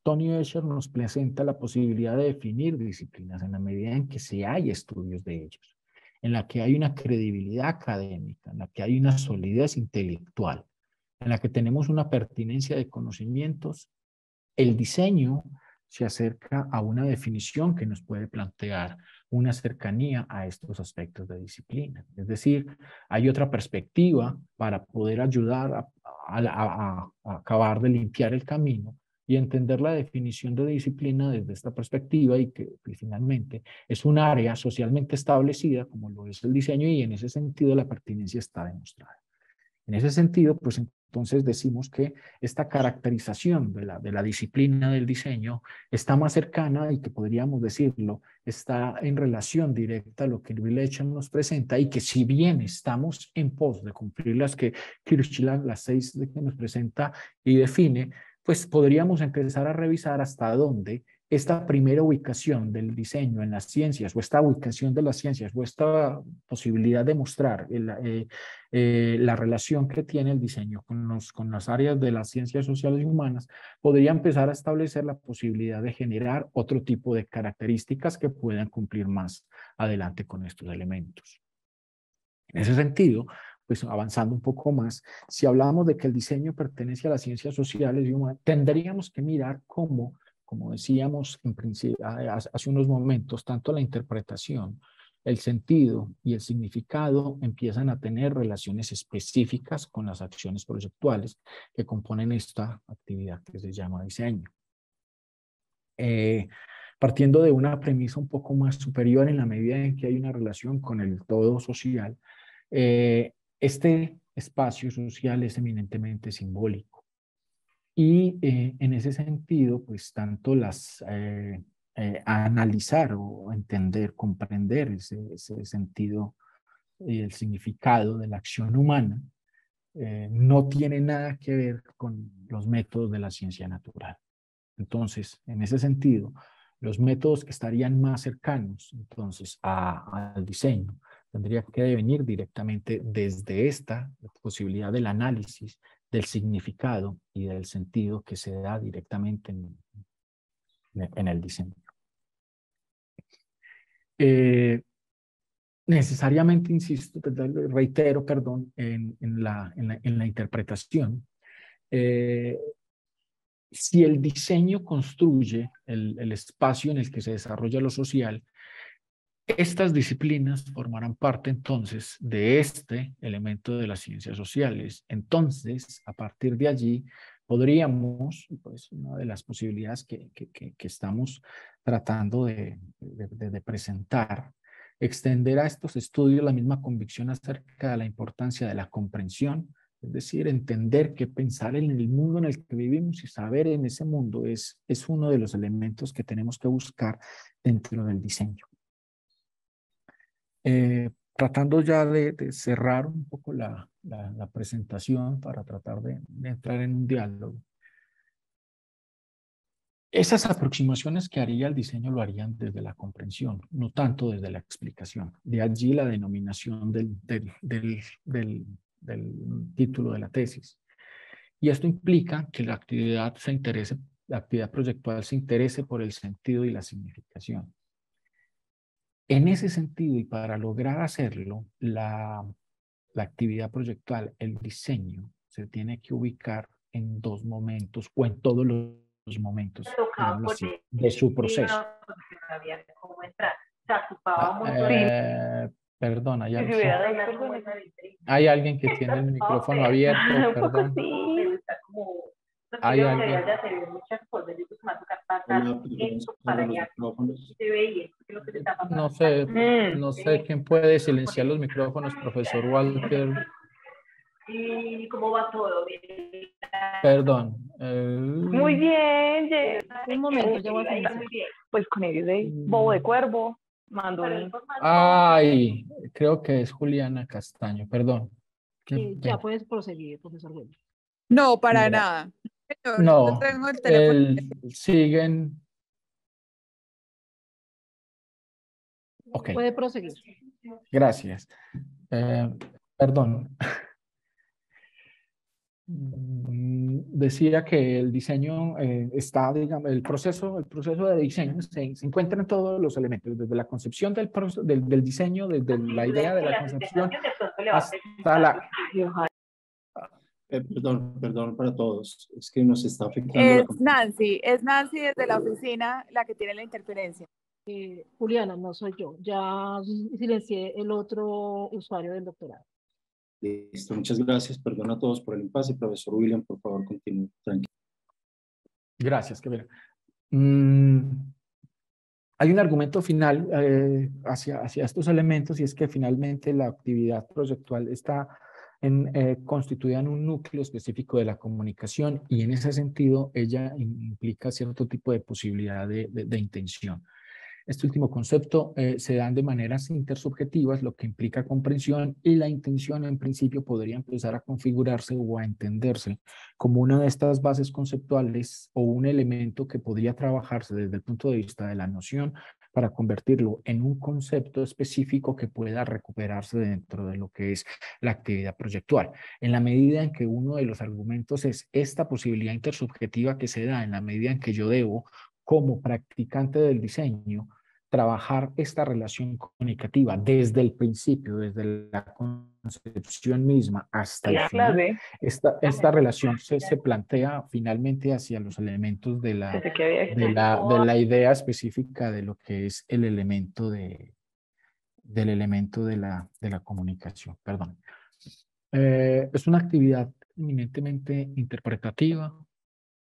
Tony Escher nos presenta la posibilidad de definir disciplinas, en la medida en que se hay estudios de ellos, en la que hay una credibilidad académica, en la que hay una solidez intelectual, en la que tenemos una pertinencia de conocimientos, el diseño se acerca a una definición que nos puede plantear una cercanía a estos aspectos de disciplina. Es decir, hay otra perspectiva para poder ayudar a acabar de limpiar el camino y entender la definición de disciplina desde esta perspectiva y que finalmente es un área socialmente establecida como lo es el diseño y en ese sentido la pertinencia está demostrada. En ese sentido, pues entonces decimos que esta caracterización de la disciplina del diseño está más cercana y que podríamos decirlo, está en relación directa a lo que Bill nos presenta y que si bien estamos en pos de cumplir las que Kirchland, las 6 que nos presenta y define, pues podríamos empezar a revisar hasta dónde esta primera ubicación del diseño en las ciencias o esta ubicación de las ciencias o esta posibilidad de mostrar la relación que tiene el diseño con las áreas de las ciencias sociales y humanas, podría empezar a establecer la posibilidad de generar otro tipo de características que puedan cumplir más adelante con estos elementos. En ese sentido, pues avanzando un poco más, si hablamos de que el diseño pertenece a las ciencias sociales y humanas, tendríamos que mirar cómo, como decíamos en principio, hace unos momentos, tanto la interpretación, el sentido y el significado empiezan a tener relaciones específicas con las acciones proyectuales que componen esta actividad que se llama diseño. Partiendo de una premisa un poco más superior en la medida en que hay una relación con el todo social, este espacio social es eminentemente simbólico. Y en ese sentido, pues tanto analizar o entender, comprender ese sentido y el significado de la acción humana no tiene nada que ver con los métodos de la ciencia natural. Entonces, en ese sentido, los métodos que estarían más cercanos entonces al diseño tendrían que venir directamente desde esta posibilidad del análisis del significado y del sentido que se da directamente en el diseño. necesariamente, insisto, reitero, perdón, en la interpretación. Si el diseño construye el espacio en el que se desarrolla lo social, estas disciplinas formarán parte entonces de este elemento de las ciencias sociales. Entonces, a partir de allí, podríamos, pues una de las posibilidades que estamos tratando de presentar, extender a estos estudios la misma convicción acerca de la importancia de la comprensión, es decir, entender que pensar en el mundo en el que vivimos y saber en ese mundo es uno de los elementos que tenemos que buscar dentro del diseño. Tratando ya de cerrar un poco la presentación para tratar de entrar en un diálogo. Esas aproximaciones que haría el diseño lo harían desde la comprensión, no tanto desde la explicación. De allí la denominación del título de la tesis. Y esto implica que la actividad proyectual se interese por el sentido y la significación. En ese sentido, y para lograr hacerlo, la actividad proyectual, el diseño, se tiene que ubicar en dos momentos o en todos los momentos, digámoslo así, de su proceso. Perdón, hay alguien que tiene el micrófono abierto, perdón. Hay alguien. No sé quién puede silenciar los micrófonos, profesor Walter. ¿Y cómo va todo? Perdón. Muy bien, un momento, ya voy a hacer. Pues con ellos de Bobo de Cuervo, mando un... Ay, creo que es Juliana Castaño, perdón. Ya puedes proseguir, profesor Wilmer. No, para nada. No, tengo el teléfono. siguen. Ok. Puede proseguir. Gracias. Perdón. Decía que el diseño está, digamos, el proceso de diseño se encuentra en todos los elementos, desde la concepción del diseño, desde la idea de la concepción hasta la... Perdón para todos, es que nos está afectando. Es Nancy desde la oficina la que tiene la interferencia. Juliana, no soy yo, ya silencié el otro usuario del doctorado. Listo, muchas gracias, perdón a todos por el impasse. Profesor William, por favor, continúe. Tranquilo. Gracias, que ver. Hay un argumento final hacia estos elementos, y es que finalmente la actividad proyectual está constituida en un núcleo específico de la comunicación, y en ese sentido ella implica cierto tipo de posibilidad de intención. Este último concepto se dan de maneras intersubjetivas, lo que implica comprensión, y la intención en principio podría empezar a configurarse o a entenderse como una de estas bases conceptuales o un elemento que podría trabajarse desde el punto de vista de la noción para convertirlo en un concepto específico que pueda recuperarse dentro de lo que es la actividad proyectual. En la medida en que uno de los argumentos es esta posibilidad intersubjetiva que se da en la medida en que yo debo, como practicante del diseño, trabajar esta relación comunicativa desde el principio, desde la concepción misma hasta el final. Esta relación se plantea finalmente hacia los elementos de la idea específica de lo que es el elemento de la comunicación. Perdón. Es una actividad eminentemente interpretativa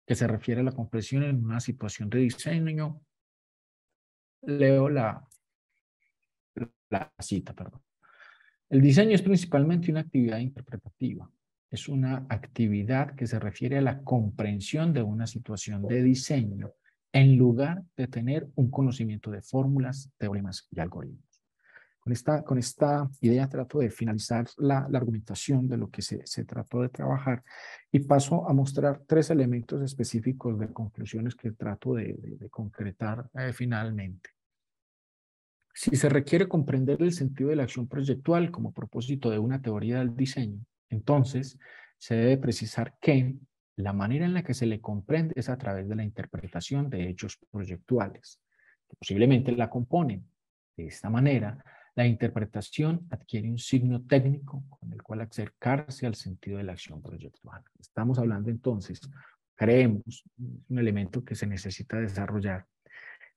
que se refiere a la comprensión en una situación de diseño. Leo la cita, perdón. El diseño es principalmente una actividad interpretativa. Es una actividad que se refiere a la comprensión de una situación de diseño en lugar de tener un conocimiento de fórmulas, teoremas y algoritmos. Con esta idea trato de finalizar la argumentación de lo que se trató de trabajar, y paso a mostrar tres elementos específicos de conclusiones que trato de concretar finalmente. Si se requiere comprender el sentido de la acción proyectual como propósito de una teoría del diseño, entonces se debe precisar que la manera en la que se le comprende es a través de la interpretación de hechos proyectuales, que posiblemente la componen. De esta manera, la interpretación adquiere un signo técnico con el cual acercarse al sentido de la acción proyectual. Estamos hablando entonces, creemos, un elemento que se necesita desarrollar,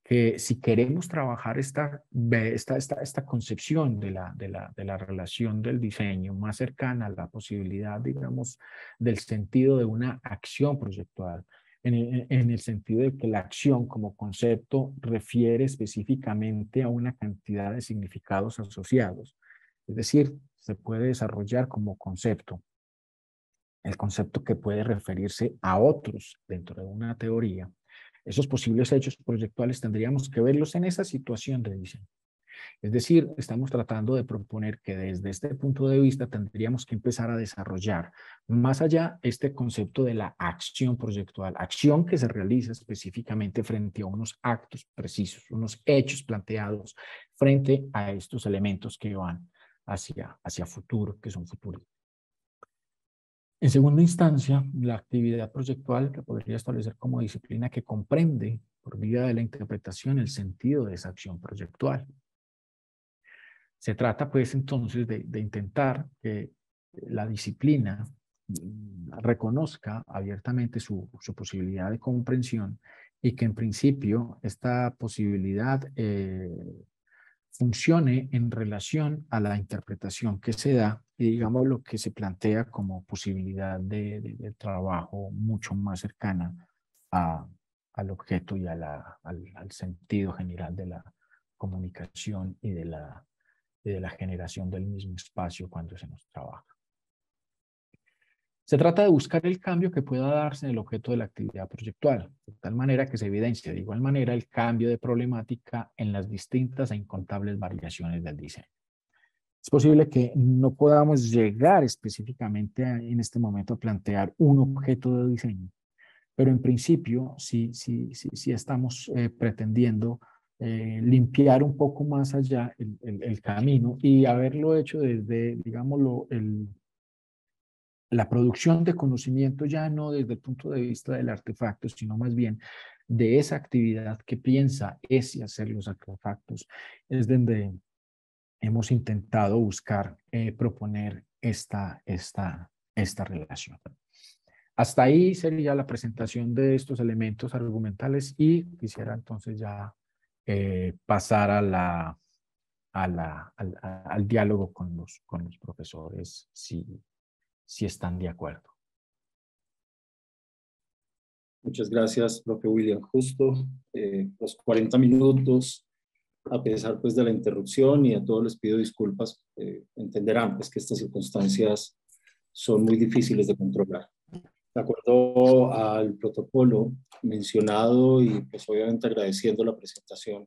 que si queremos trabajar esta concepción de la relación del diseño más cercana a la posibilidad, digamos, del sentido de una acción proyectual, en el sentido de que la acción como concepto refiere específicamente a una cantidad de significados asociados. Es decir, se puede desarrollar como concepto, el concepto que puede referirse a otros dentro de una teoría. Esos posibles hechos proyectuales tendríamos que verlos en esa situación de diseño. Es decir, estamos tratando de proponer que desde este punto de vista tendríamos que empezar a desarrollar más allá este concepto de la acción proyectual, acción que se realiza específicamente frente a unos actos precisos, unos hechos planteados frente a estos elementos que van hacia futuro, que son futuros. En segunda instancia, la actividad proyectual que podría establecer como disciplina que comprende, por vía de la interpretación, el sentido de esa acción proyectual. Se trata, pues, entonces de intentar que la disciplina reconozca abiertamente su posibilidad de comprensión y que, en principio, esta posibilidad funcione en relación a la interpretación que se da y, digamos, lo que se plantea como posibilidad de trabajo mucho más cercana al objeto y al sentido general de la comunicación y de la generación del mismo espacio cuando se nos trabaja. Se trata de buscar el cambio que pueda darse en el objeto de la actividad proyectual, de tal manera que se evidencie de igual manera el cambio de problemática en las distintas e incontables variaciones del diseño. Es posible que no podamos llegar específicamente en este momento a plantear un objeto de diseño, pero en principio sí estamos pretendiendo limpiar un poco más allá el camino y haberlo hecho desde, digámoslo, la producción de conocimiento ya no desde el punto de vista del artefacto, sino más bien de esa actividad que piensa ese hacer los artefactos, es donde hemos intentado buscar proponer esta relación. Hasta ahí sería la presentación de estos elementos argumentales y quisiera entonces ya pasar al diálogo con los profesores si están de acuerdo. Muchas gracias, profe William. Justo los 40 minutos, a pesar pues de la interrupción, y a todos les pido disculpas, entenderán pues que estas circunstancias son muy difíciles de controlar. De acuerdo al protocolo mencionado y pues obviamente agradeciendo la presentación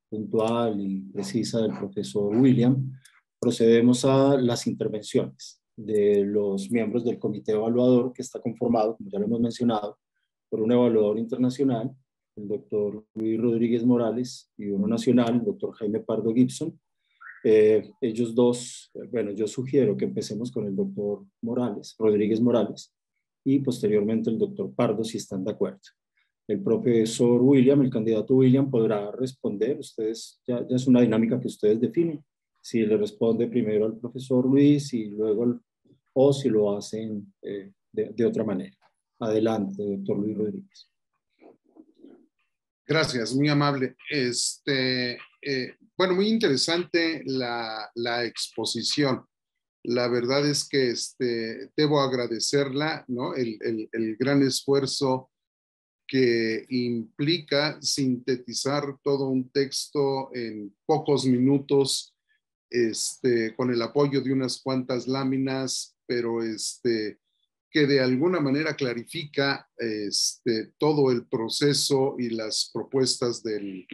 puntual y precisa del profesor William, procedemos a las intervenciones de los miembros del comité evaluador, que está conformado, como ya lo hemos mencionado, por un evaluador internacional, el doctor Luis Rodríguez Morales, y uno nacional, el doctor Jaime Pardo Gibson. Ellos dos, bueno, yo sugiero que empecemos con el doctor Rodríguez Morales, y posteriormente el doctor Pardo, si están de acuerdo. El profesor William, el candidato William, podrá responder. Ustedes, ya es una dinámica que ustedes definen. Si le responde primero al profesor Luis y luego o si lo hacen de otra manera. Adelante, doctor Luis Rodríguez. Gracias, muy amable. Bueno, muy interesante la exposición. La verdad es que debo agradecerla, ¿no? El gran esfuerzo que implica sintetizar todo un texto en pocos minutos, con el apoyo de unas cuantas láminas, pero que de alguna manera clarifica todo el proceso y las propuestas del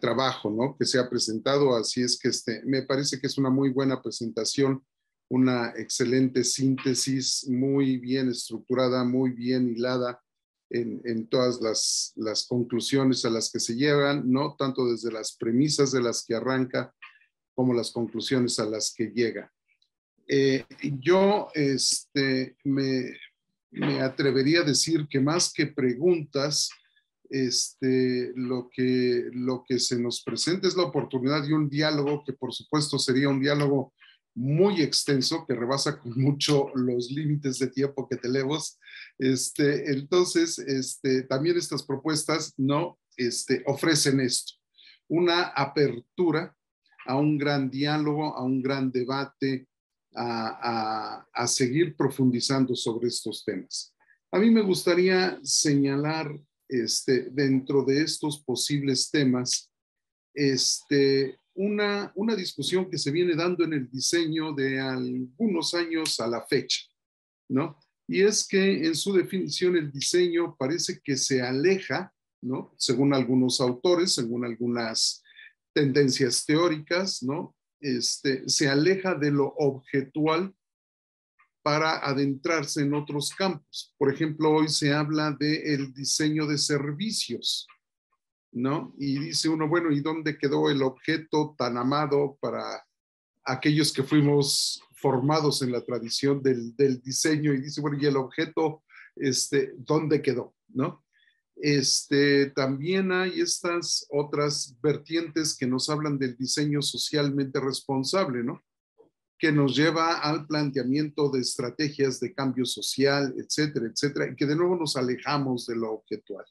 trabajo, ¿no?, que se ha presentado. Así es que me parece que es una muy buena presentación, una excelente síntesis, muy bien estructurada, muy bien hilada en todas las conclusiones a las que se llevan, ¿no?, tanto desde las premisas de las que arranca como las conclusiones a las que llega. Yo me atrevería a decir que más que preguntas, lo que se nos presenta es la oportunidad de un diálogo que por supuesto sería un diálogo muy extenso, que rebasa con mucho los límites de tiempo que tenemos. Entonces, también estas propuestas no ofrecen esto, una apertura a un gran diálogo, a un gran debate, a seguir profundizando sobre estos temas. A mí me gustaría señalar dentro de estos posibles temas una discusión que se viene dando en el diseño de algunos años a la fecha, ¿no? Y es que en su definición el diseño parece que se aleja, ¿no? Según algunos autores, según algunas tendencias teóricas, ¿no? Se aleja de lo objetual para adentrarse en otros campos. Por ejemplo, hoy se habla del diseño de servicios, ¿no? Y dice uno, bueno, ¿y dónde quedó el objeto tan amado para aquellos que fuimos formados en la tradición del diseño? Y dice, bueno, ¿y el objeto, dónde quedó, no? También hay estas otras vertientes que nos hablan del diseño socialmente responsable, ¿no? Que nos lleva al planteamiento de estrategias de cambio social, etcétera, etcétera, y que de nuevo nos alejamos de lo objetual.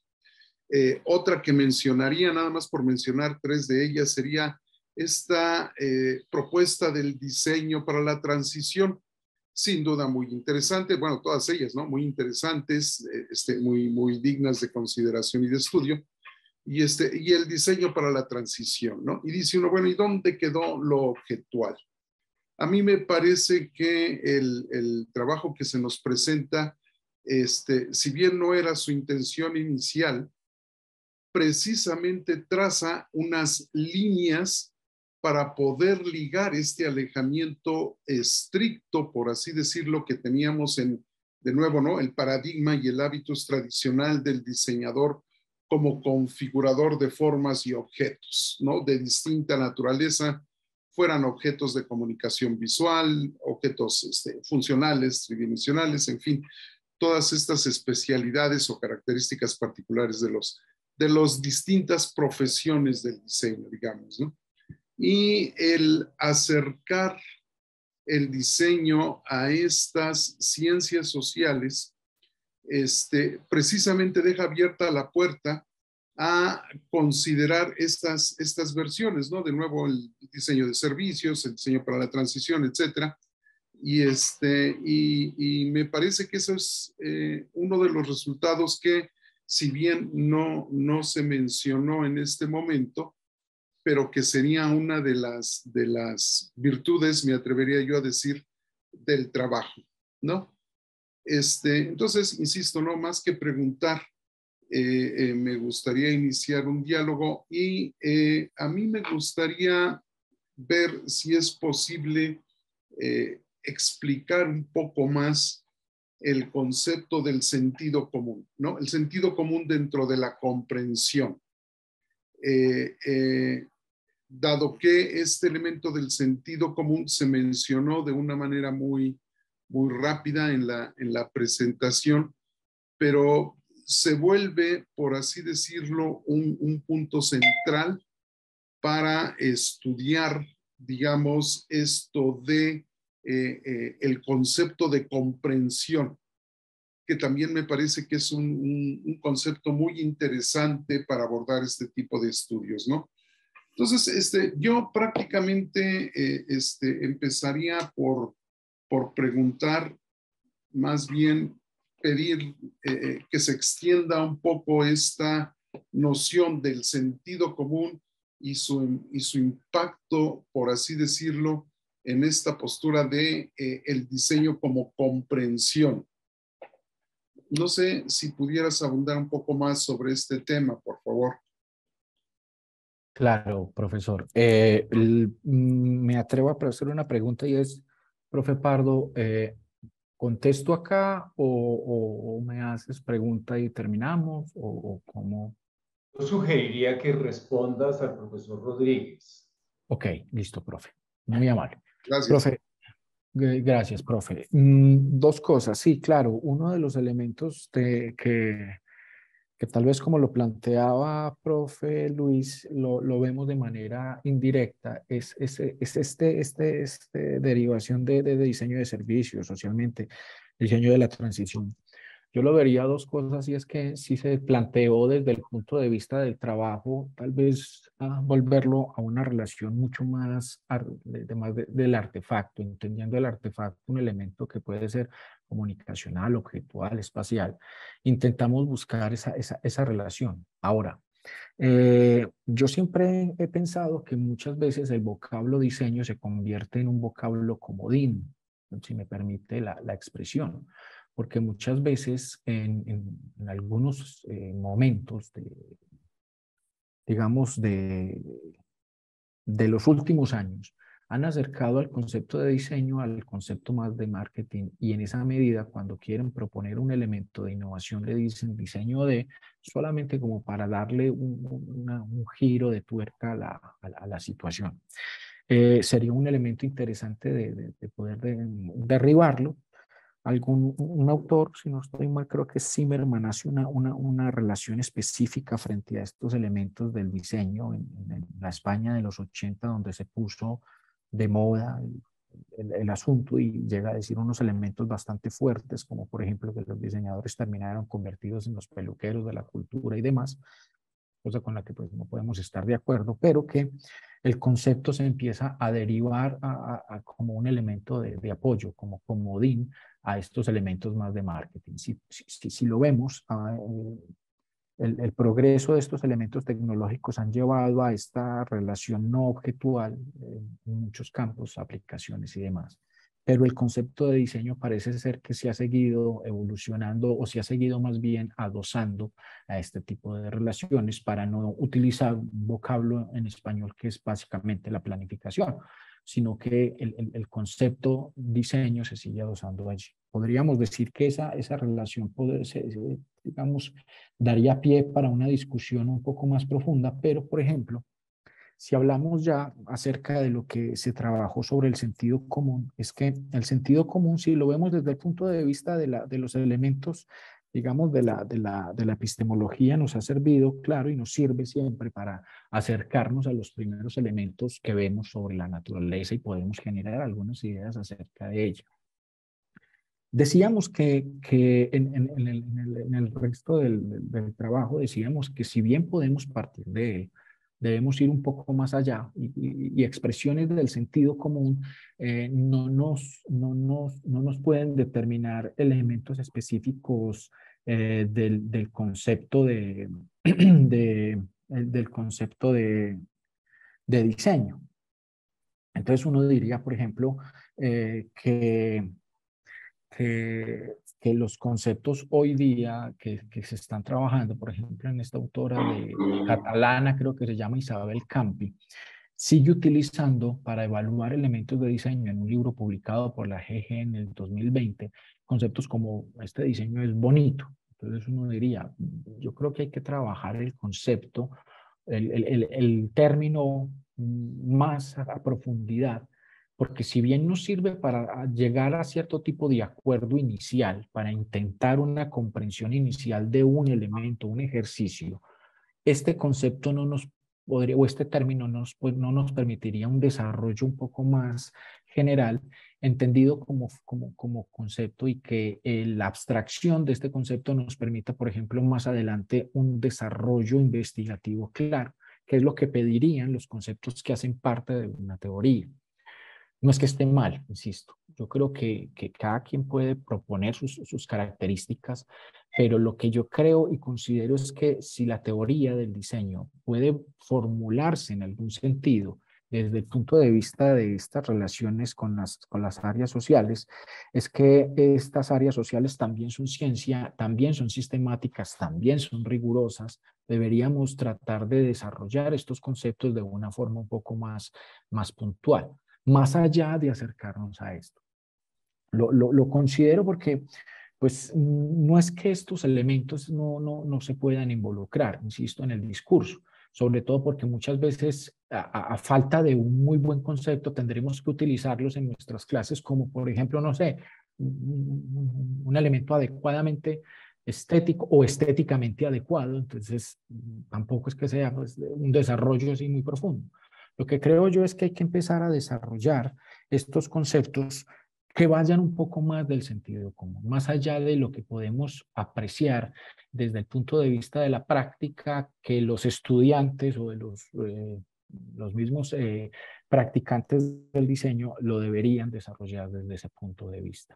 Otra que mencionaría, nada más por mencionar tres de ellas, sería esta propuesta del diseño para la transición. Sin duda muy interesante, bueno, todas ellas, ¿no? Muy interesantes, muy dignas de consideración y de estudio. Y el diseño para la transición, ¿no? Y dice uno, bueno, ¿y dónde quedó lo objetual? A mí me parece que el trabajo que se nos presenta, si bien no era su intención inicial, precisamente traza unas líneas para poder ligar este alejamiento estricto, por así decirlo, que teníamos de nuevo, ¿no? El paradigma y el hábitus tradicional del diseñador como configurador de formas y objetos, ¿no? De distinta naturaleza, fueran objetos de comunicación visual, objetos funcionales, tridimensionales, en fin, todas estas especialidades o características particulares de las distintas profesiones del diseño, digamos, ¿no? Y el acercar el diseño a estas ciencias sociales, precisamente deja abierta la puerta a considerar estas versiones, ¿no? De nuevo, el diseño de servicios, el diseño para la transición, etcétera. Y me parece que eso es uno de los resultados que, si bien no se mencionó en este momento, pero que sería una de las virtudes, me atrevería yo a decir, del trabajo, ¿no? Entonces, insisto, no más que preguntar, me gustaría iniciar un diálogo y a mí me gustaría ver si es posible explicar un poco más el concepto del sentido común, ¿no? El sentido común dentro de la comprensión. Dado que este elemento del sentido común se mencionó de una manera muy rápida en la presentación, pero se vuelve, por así decirlo, un punto central para estudiar, digamos, esto de el concepto de comprensión, que también me parece que es un concepto muy interesante para abordar este tipo de estudios, ¿no? Entonces, yo prácticamente empezaría por preguntar, más bien pedir que se extienda un poco esta noción del sentido común y su impacto, por así decirlo, en esta postura de el diseño como comprensión. No sé si pudieras abundar un poco más sobre este tema, por favor. Claro, profesor. Me atrevo a hacer una pregunta y es, profe Pardo, ¿contesto acá o me haces pregunta y terminamos o cómo? Yo sugeriría que respondas al profesor Rodríguez. Ok, listo, profe. Muy amable. Gracias. Profe, gracias, profe. Dos cosas. Sí, claro, uno de los elementos que tal vez como lo planteaba profe Luis, lo vemos de manera indirecta, es derivación de diseño de servicios socialmente, diseño de la transición. Yo lo vería dos cosas, y es que si se planteó desde el punto de vista del trabajo, tal vez volverlo a una relación mucho más, del artefacto, entendiendo el artefacto un elemento que puede ser comunicacional, objetual, espacial. Intentamos buscar esa relación. Ahora, yo siempre he pensado que muchas veces el vocablo diseño se convierte en un vocablo comodín, si me permite la expresión, porque muchas veces en algunos momentos digamos, de los últimos años, han acercado al concepto de diseño al concepto más de marketing, y en esa medida, cuando quieren proponer un elemento de innovación, le dicen diseño de, solamente como para darle un giro de tuerca a la situación. Sería un elemento interesante de poder derribarlo. Un autor, si no estoy mal, creo que Zimmerman, hace una relación específica frente a estos elementos del diseño en la España de los 80, donde se puso de moda el asunto, y llega a decir unos elementos bastante fuertes, como por ejemplo que los diseñadores terminaron convertidos en los peluqueros de la cultura y demás, cosa con la que pues no podemos estar de acuerdo, pero que el concepto se empieza a derivar como un elemento de apoyo, como comodín a estos elementos más de marketing. Si lo vemos, el progreso de estos elementos tecnológicos han llevado a esta relación no objetual en muchos campos, aplicaciones y demás. Pero el concepto de diseño parece ser que se ha seguido evolucionando, o se ha seguido más bien adosando a este tipo de relaciones, para no utilizar un vocablo en español que es básicamente la planificación, sino que el concepto diseño se sigue adosando allí. Podríamos decir que esa relación digamos, daría pie para una discusión un poco más profunda, pero por ejemplo, si hablamos ya acerca de lo que se trabajó sobre el sentido común, es que el sentido común, si lo vemos desde el punto de vista de los elementos, digamos, de la epistemología, nos ha servido, claro, y nos sirve siempre para acercarnos a los primeros elementos que vemos sobre la naturaleza, y podemos generar algunas ideas acerca de ella. Decíamos que en el resto del trabajo, decíamos que si bien podemos partir de él, debemos ir un poco más allá, y expresiones del sentido común no nos pueden determinar elementos específicos del concepto del concepto de diseño. Entonces uno diría, por ejemplo, que los conceptos hoy día que se están trabajando, por ejemplo, en esta autora catalana, creo que se llama Isabel Campi, sigue utilizando para evaluar elementos de diseño en un libro publicado por la GG en el 2020, conceptos como este diseño es bonito. Entonces uno diría, yo creo que hay que trabajar el concepto, el término más a profundidad, porque si bien nos sirve para llegar a cierto tipo de acuerdo inicial, para intentar una comprensión inicial de un elemento, un ejercicio, este concepto no nos podría, o este término no nos permitiría un desarrollo un poco más general, entendido como concepto, y que la abstracción de este concepto nos permita, por ejemplo, más adelante un desarrollo investigativo claro, que es lo que pedirían los conceptos que hacen parte de una teoría. No es que esté mal, insisto. Yo creo que cada quien puede proponer sus características, pero lo que yo creo y considero es que si la teoría del diseño puede formularse en algún sentido desde el punto de vista de estas relaciones con las áreas sociales, es que estas áreas sociales también son ciencia, también son sistemáticas, también son rigurosas. Deberíamos tratar de desarrollar estos conceptos de una forma un poco más puntual, más allá de acercarnos a esto. Lo considero porque, pues, no es que estos elementos no se puedan involucrar, insisto, en el discurso, sobre todo porque muchas veces, a falta de un muy buen concepto, tendremos que utilizarlos en nuestras clases como, por ejemplo, no sé, un elemento adecuadamente estético o estéticamente adecuado, entonces tampoco es que sea pues, un desarrollo así muy profundo. Lo que creo yo es que hay que empezar a desarrollar estos conceptos que vayan un poco más del sentido común, más allá de lo que podemos apreciar desde el punto de vista de la práctica que los estudiantes o de los mismos practicantes del diseño lo deberían desarrollar desde ese punto de vista.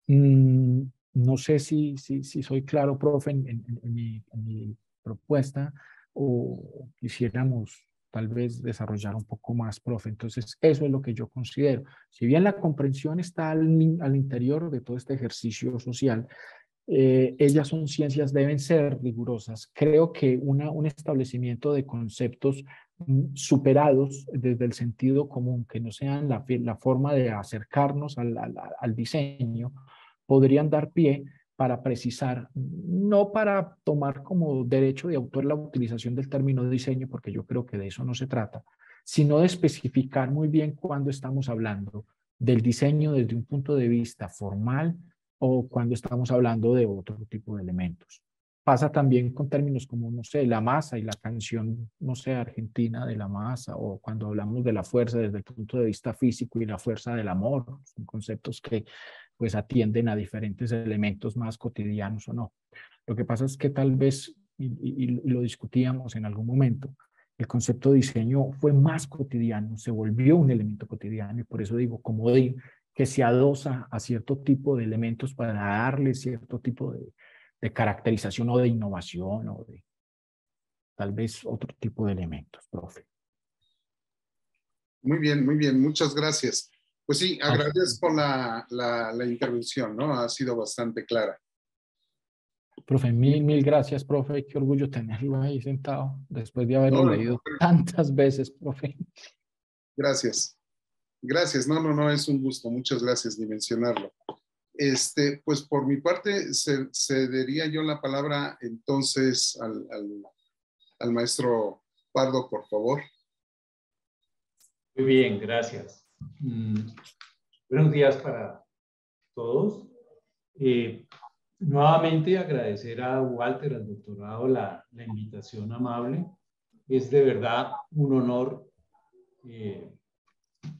No sé si soy claro, profe, en mi propuesta, o quisiéramos tal vez desarrollar un poco más, profe. Entonces, eso es lo que yo considero. Si bien la comprensión está al interior de todo este ejercicio social, ellas son ciencias, deben ser rigurosas. Creo que un establecimiento de conceptos superados desde el sentido común, que no sean la forma de acercarnos al diseño, podrían dar pie para precisar, no para tomar como derecho de autor la utilización del término diseño, porque yo creo que de eso no se trata, sino de especificar muy bien cuando estamos hablando del diseño desde un punto de vista formal o cuando estamos hablando de otro tipo de elementos. Pasa también con términos como, no sé, la masa y la canción, no sé, argentina de la masa, o cuando hablamos de la fuerza desde el punto de vista físico y la fuerza del amor, son conceptos que pues atienden a diferentes elementos más cotidianos o no. Lo que pasa es que tal vez, y lo discutíamos en algún momento, el concepto de diseño fue más cotidiano, se volvió un elemento cotidiano, y por eso digo comodín, que se adosa a cierto tipo de elementos para darle cierto tipo de caracterización o de innovación o de tal vez otro tipo de elementos, profe. Muy bien, muchas gracias. Pues sí, agradezco la intervención, ¿no? Ha sido bastante clara. Profe, mil gracias, profe. Qué orgullo tenerlo ahí sentado después de haberlo leído tantas veces, profe. Gracias. Gracias. No, es un gusto. Muchas gracias de mencionarlo. Pues por mi parte, cedería yo la palabra entonces al maestro Pardo, por favor. Muy bien, gracias. Buenos días para todos. Nuevamente agradecer a Walter, al doctorado, la invitación amable. Es de verdad un honor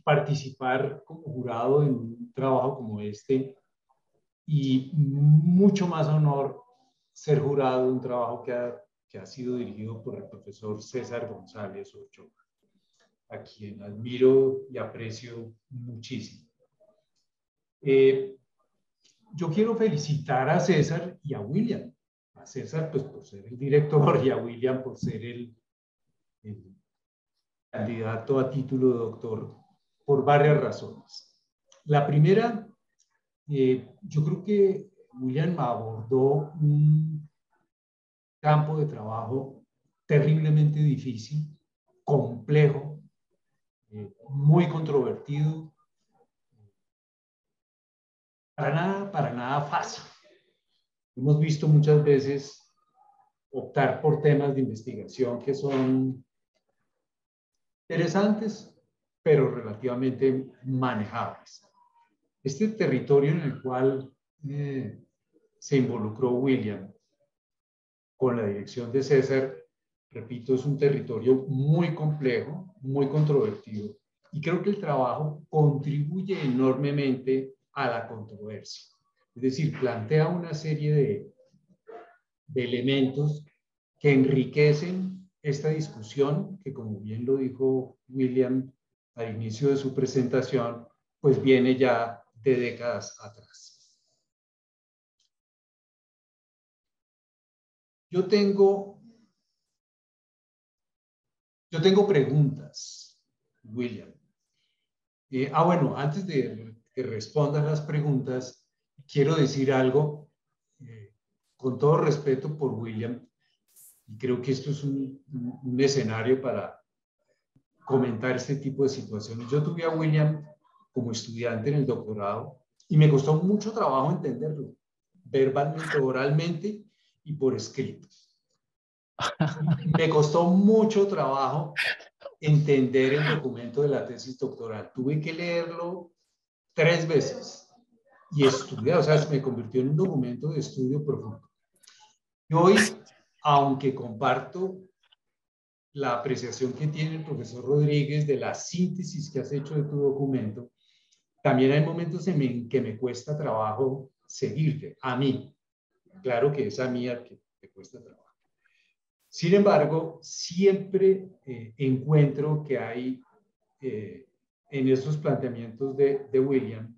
participar como jurado en un trabajo como este, y mucho más honor ser jurado de un trabajo que ha sido dirigido por el profesor César González Ochoa, a quien admiro y aprecio muchísimo. Yo quiero felicitar a César y a William. A César pues por ser el director y a William por ser el candidato a título de doctor, por varias razones. La primera, yo creo que William abordó un campo de trabajo terriblemente difícil, complejo, muy controvertido, para nada fácil. Hemos visto muchas veces optar por temas de investigación que son interesantes, pero relativamente manejables. Este territorio en el cual se involucró William con la dirección de César, repito, es un territorio muy complejo, muy controvertido, y creo que el trabajo contribuye enormemente a la controversia. Es decir, plantea una serie de elementos que enriquecen esta discusión, que como bien lo dijo William al inicio de su presentación, pues viene ya de décadas atrás. Yo tengo preguntas, William. Bueno, antes de que respondan las preguntas, quiero decir algo con todo respeto por William, y creo que esto es un escenario para comentar este tipo de situaciones. Yo tuve a William como estudiante en el doctorado y me costó mucho trabajo entenderlo, verbalmente, oralmente y por escrito. Me costó mucho trabajo entender el documento de la tesis doctoral. Tuve que leerlo 3 veces y estudiar, o sea, se me convirtió en un documento de estudio profundo. Y hoy, aunque comparto la apreciación que tiene el profesor Rodríguez de la síntesis que has hecho de tu documento, también hay momentos en que me cuesta trabajo seguirte, a mí. Claro que es a mí al que me cuesta trabajo. Sin embargo, siempre encuentro que hay en esos planteamientos de William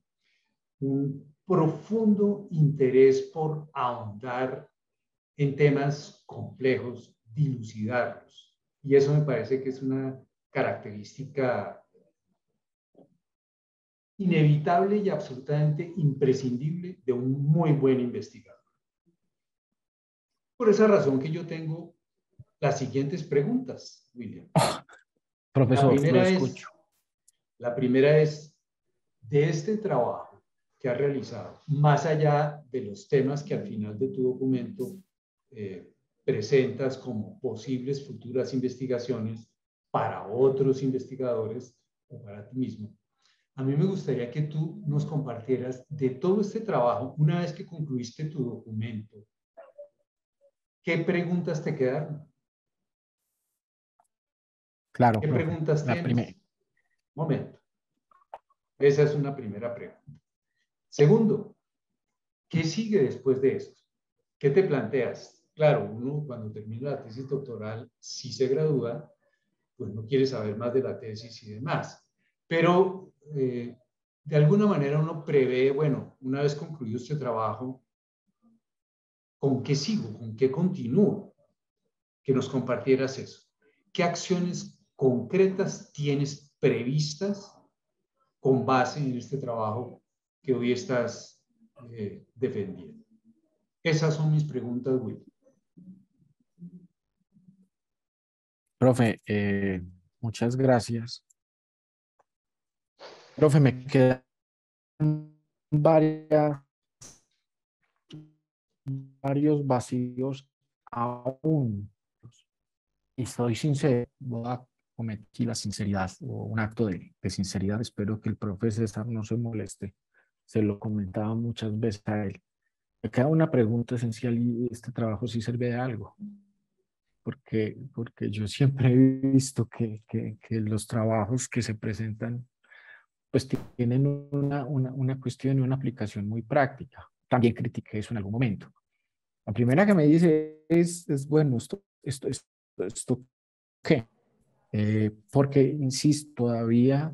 un profundo interés por ahondar en temas complejos, dilucidarlos. Y eso me parece que es una característica inevitable y absolutamente imprescindible de un muy buen investigador. Por esa razón que yo tengo las siguientes preguntas, William. Profesor, lo escucho. La primera es, de este trabajo que has realizado, más allá de los temas que al final de tu documento presentas como posibles futuras investigaciones para otros investigadores o para ti mismo, a mí me gustaría que tú nos compartieras de todo este trabajo, una vez que concluiste tu documento, ¿qué preguntas te quedaron? Claro, ¿Qué profe, preguntas tienes? Momento. Esa es una primera pregunta. Segundo, ¿qué sigue después de esto? ¿Qué te planteas? Claro, uno cuando termina la tesis doctoral, si se gradúa, pues no quiere saber más de la tesis y demás. Pero de alguna manera uno prevé, bueno, una vez concluido este trabajo, ¿con qué sigo? ¿Con qué continúo? Que nos compartieras eso. ¿Qué acciones concretas tienes previstas con base en este trabajo que hoy estás defendiendo? Esas son mis preguntas, Will. Profe, muchas gracias. Profe, me quedan varios vacíos aún. Y soy sincero, voy a cometer la sinceridad o un acto de sinceridad. Espero que el profe César no se moleste. Se lo comentaba muchas veces a él. Me queda una pregunta esencial y este trabajo sí sirve de algo. Porque yo siempre he visto que los trabajos que se presentan pues tienen una cuestión y una aplicación muy práctica. También critiqué eso en algún momento. La primera que me dice es bueno, ¿esto qué? Porque, insisto, todavía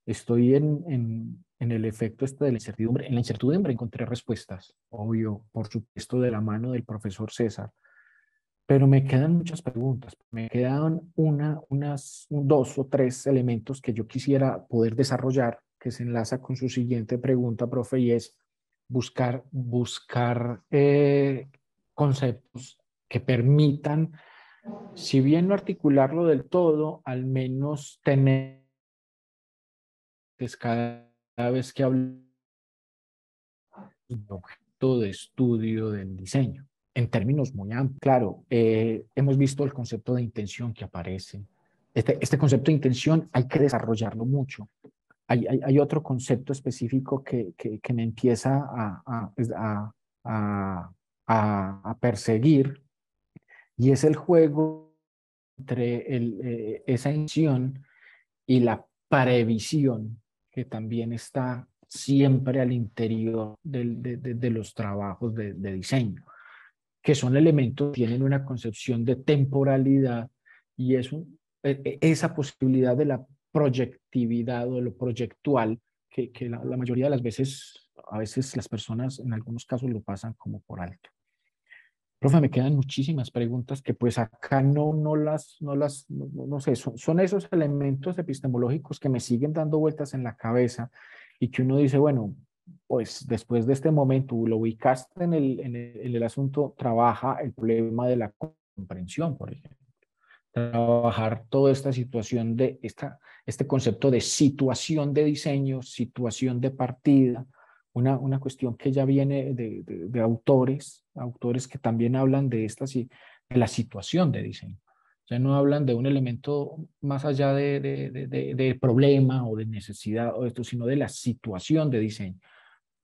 estoy en el efecto de la incertidumbre. En la incertidumbre encontré respuestas, obvio, por supuesto, de la mano del profesor César. Pero me quedan muchas preguntas. Me quedan dos o tres elementos que yo quisiera poder desarrollar, que se enlaza con su siguiente pregunta, profe, y es buscar conceptos que permitan, si bien no articularlo del todo, al menos tener cada vez que hablo de objeto de estudio del diseño. En términos muy amplios, claro, hemos visto el concepto de intención que aparece. Este concepto de intención hay que desarrollarlo mucho. Hay otro concepto específico que me empieza a perseguir, y es el juego entre esa intención y la previsión, que también está siempre al interior de los trabajos de diseño, que son elementos que tienen una concepción de temporalidad, y es esa posibilidad de la proyectividad o de lo proyectual que la mayoría de las veces, a veces las personas en algunos casos lo pasan como por alto. Profe, me quedan muchísimas preguntas que pues acá no sé, son esos elementos epistemológicos que me siguen dando vueltas en la cabeza y que uno dice, bueno, pues después de este momento lo ubicaste en el asunto, trabaja el problema de la comprensión, por ejemplo. Trabajar toda esta situación de este concepto de situación de diseño, situación de partida, una cuestión que ya viene de autores que también hablan de la situación de diseño. O sea, no hablan de un elemento más allá de problema o de necesidad o esto, sino de la situación de diseño.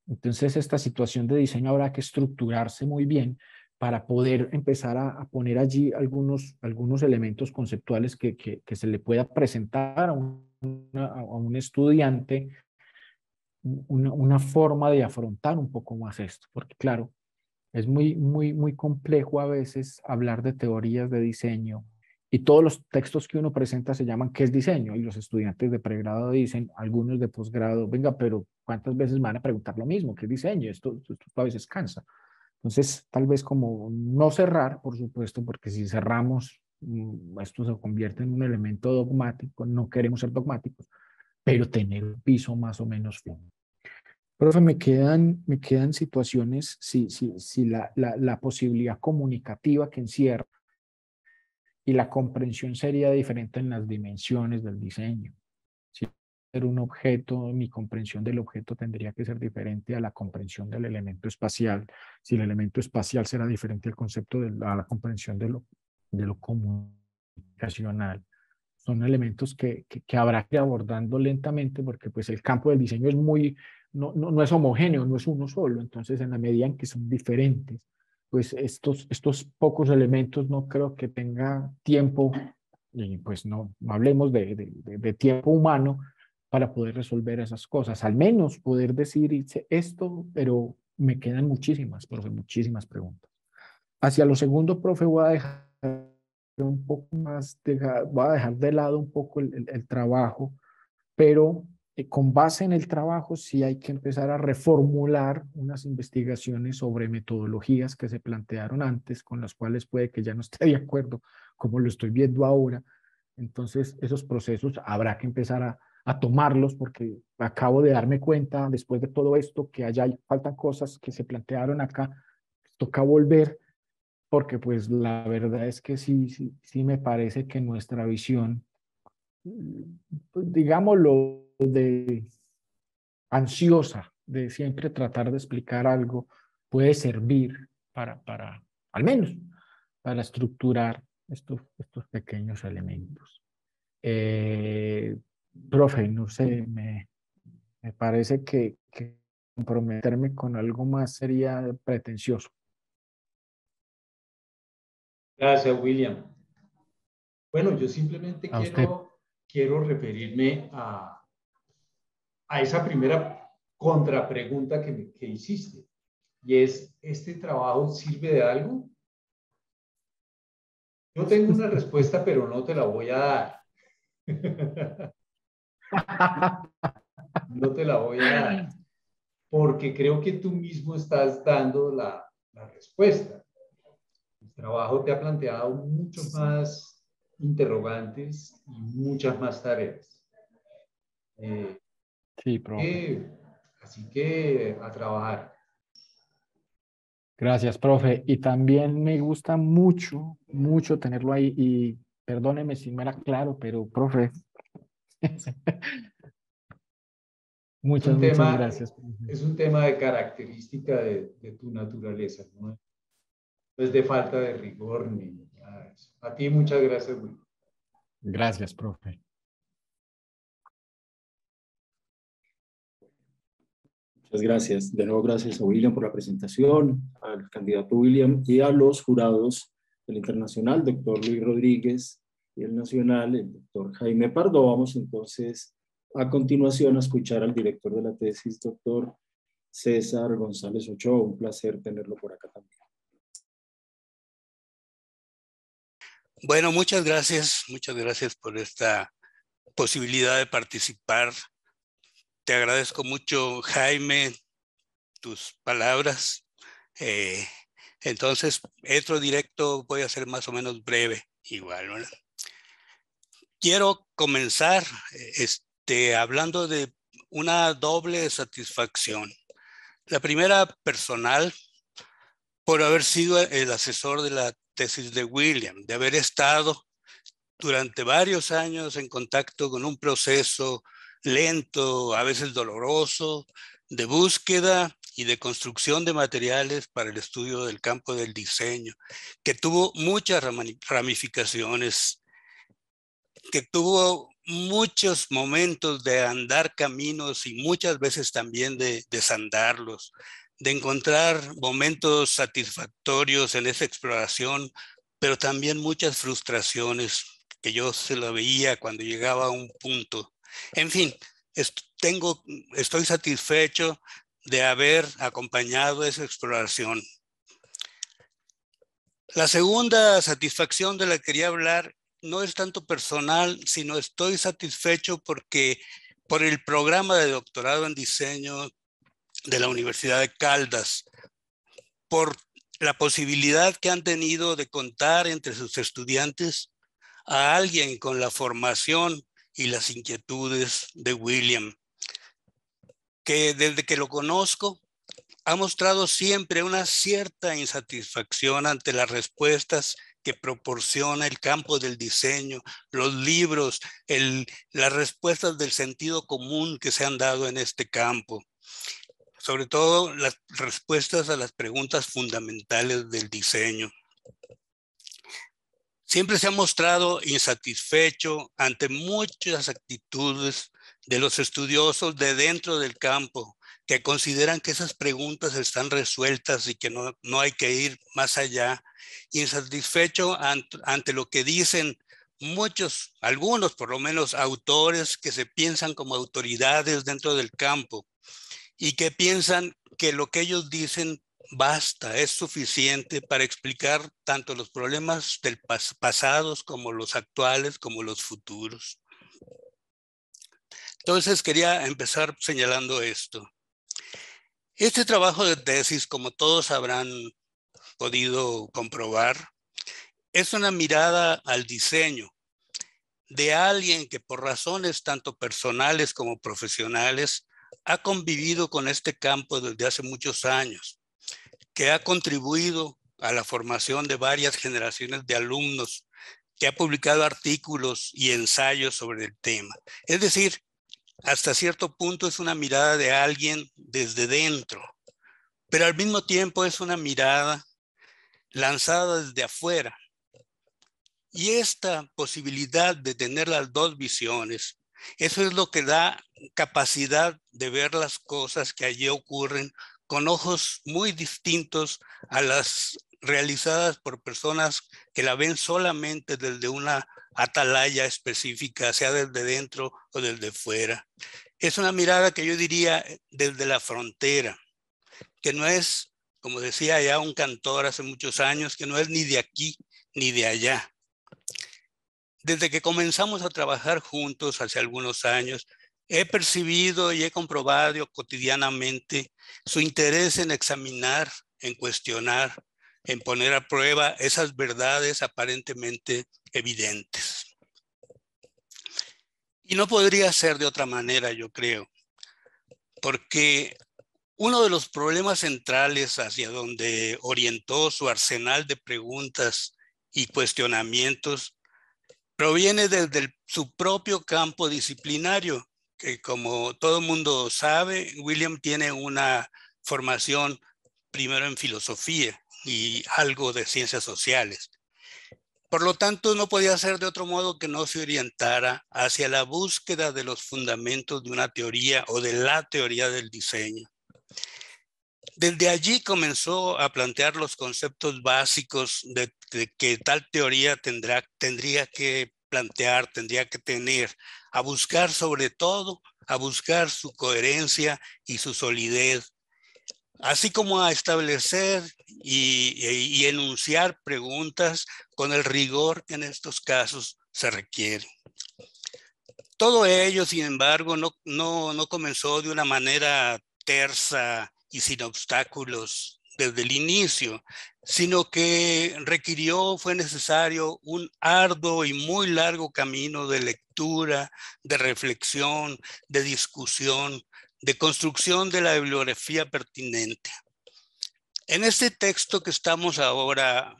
Entonces, esta situación de diseño habrá que estructurarse muy bien, para poder empezar a poner allí algunos elementos conceptuales que se le pueda presentar a un estudiante, una forma de afrontar un poco más esto, porque claro, es muy complejo a veces hablar de teorías de diseño y todos los textos que uno presenta se llaman ¿qué es diseño? Y los estudiantes de pregrado dicen, algunos de posgrado, venga, pero ¿cuántas veces me van a preguntar lo mismo? ¿Qué es diseño? Esto a veces cansa. Entonces, tal vez como no cerrar, por supuesto, porque si cerramos, esto se convierte en un elemento dogmático, no queremos ser dogmáticos, pero tener un piso más o menos firme. Profe, me quedan situaciones, si la posibilidad comunicativa que encierra y la comprensión sería diferente en las dimensiones del diseño. Si ser un objeto, mi comprensión del objeto tendría que ser diferente a la comprensión del elemento espacial. Si el elemento espacial será diferente al concepto a la comprensión de lo comunicacional. Son elementos que habrá que ir abordando lentamente porque pues el campo del diseño es no es homogéneo, no es uno solo. Entonces, en la medida en que son diferentes, pues estos pocos elementos no creo que tenga tiempo, y pues no hablemos de tiempo humano para poder resolver esas cosas. Al menos poder decir esto, pero me quedan muchísimas, profe, muchísimas preguntas. Hacia lo segundo, profe, voy a dejar un poco más, voy a dejar de lado un poco el trabajo, pero con base en el trabajo sí hay que empezar a reformular unas investigaciones sobre metodologías que se plantearon antes, con las cuales puede que ya no esté de acuerdo, como lo estoy viendo ahora. Entonces, esos procesos habrá que empezar a tomarlos, porque acabo de darme cuenta, después de todo esto, que allá faltan cosas que se plantearon acá, toca volver, porque pues la verdad es que sí me parece que nuestra visión, digámoslo, de ansiosa de siempre tratar de explicar algo, puede servir al menos, para estructurar estos pequeños elementos. Profe, no sé, me parece que comprometerme con algo más sería pretencioso. Gracias, William. Bueno, yo simplemente A usted. quiero referirme a esa primera contrapregunta que hiciste. Y es, ¿este trabajo sirve de algo? Yo tengo una respuesta, pero no te la voy a dar. No te la voy a dar. Porque creo que tú mismo estás dando la respuesta. El trabajo te ha planteado muchos más interrogantes y muchas más tareas. Sí, profe. Así que a trabajar. Gracias, profe. Y también me gusta mucho tenerlo ahí. Y perdóneme si no era claro, pero, profe, muchas gracias. Es un tema de característica de tu naturaleza, ¿no? No es de falta de rigor ni nada de eso. A ti muchas gracias, William. Gracias, profe. Muchas gracias. De nuevo, gracias a William por la presentación, al candidato William y a los jurados del internacional, doctor Luis Rodríguez, y el nacional, el doctor Jaime Pardo. Vamos entonces a continuación a escuchar al director de la tesis, doctor César González Ochoa. Un placer tenerlo por acá también. Bueno, muchas gracias por esta posibilidad de participar. Te agradezco mucho, Jaime, tus palabras. Entonces, otro directo voy a ser más o menos breve, igual, ¿verdad? Quiero comenzar hablando de una doble satisfacción. La primera, personal, por haber sido el asesor de la tesis de William, de haber estado durante varios años en contacto con un proceso lento, a veces doloroso, de búsqueda y de construcción de materiales para el estudio del campo del diseño, que tuvo muchas ramificaciones, que tuvo muchos momentos de andar caminos y muchas veces también de desandarlos, de encontrar momentos satisfactorios en esa exploración, pero también muchas frustraciones que yo se lo veía cuando llegaba a un punto. En fin, estoy satisfecho de haber acompañado esa exploración. La segunda satisfacción de la que quería hablar no es tanto personal, sino estoy satisfecho porque por el programa de doctorado en diseño de la Universidad de Caldas, por la posibilidad que han tenido de contar entre sus estudiantes a alguien con la formación y las inquietudes de William, que desde que lo conozco ha mostrado siempre una cierta insatisfacción ante las respuestas que proporciona el campo del diseño, los libros, las respuestas del sentido común que se han dado en este campo. Sobre todo las respuestas a las preguntas fundamentales del diseño. Siempre se ha mostrado insatisfecho ante muchas actitudes de los estudiosos de dentro del campo, que consideran que esas preguntas están resueltas y que no hay que ir más allá. Insatisfecho ante lo que dicen algunos por lo menos, autores que se piensan como autoridades dentro del campo y que piensan que lo que ellos dicen basta, es suficiente para explicar tanto los problemas del pasados como los actuales, como los futuros. Entonces quería empezar señalando esto. Este trabajo de tesis, como todos habrán podido comprobar, es una mirada al diseño de alguien que por razones tanto personales como profesionales ha convivido con este campo desde hace muchos años, que ha contribuido a la formación de varias generaciones de alumnos, que ha publicado artículos y ensayos sobre el tema. Es decir, hasta cierto punto es una mirada de alguien desde dentro, pero al mismo tiempo es una mirada lanzada desde afuera. Y esta posibilidad de tener las dos visiones, eso es lo que da capacidad de ver las cosas que allí ocurren con ojos muy distintos a las realizadas por personas que la ven solamente desde una atalaya específica, sea desde dentro o desde fuera. Es una mirada que yo diría desde la frontera, que no es, como decía ya un cantor hace muchos años, que no es ni de aquí ni de allá. Desde que comenzamos a trabajar juntos hace algunos años, he percibido y he comprobado cotidianamente su interés en examinar, en cuestionar, en poner a prueba esas verdades aparentemente evidentes. Y no podría ser de otra manera, yo creo, porque uno de los problemas centrales hacia donde orientó su arsenal de preguntas y cuestionamientos proviene desde su propio campo disciplinario, que como todo el mundo sabe, William tiene una formación primero en filosofía y algo de ciencias sociales. Por lo tanto, no podía ser de otro modo que no se orientara hacia la búsqueda de los fundamentos de una teoría o de la teoría del diseño. Desde allí comenzó a plantear los conceptos básicos de que tal teoría tendría que plantear, tendría que tener, a buscar sobre todo, a buscar su coherencia y su solidez, así como a establecer y enunciar preguntas con el rigor que en estos casos se requiere. Todo ello, sin embargo, no comenzó de una manera tersa y sin obstáculos desde el inicio, sino que fue necesario un arduo y muy largo camino de lectura, de reflexión, de discusión, de construcción de la bibliografía pertinente. En este texto que estamos ahora,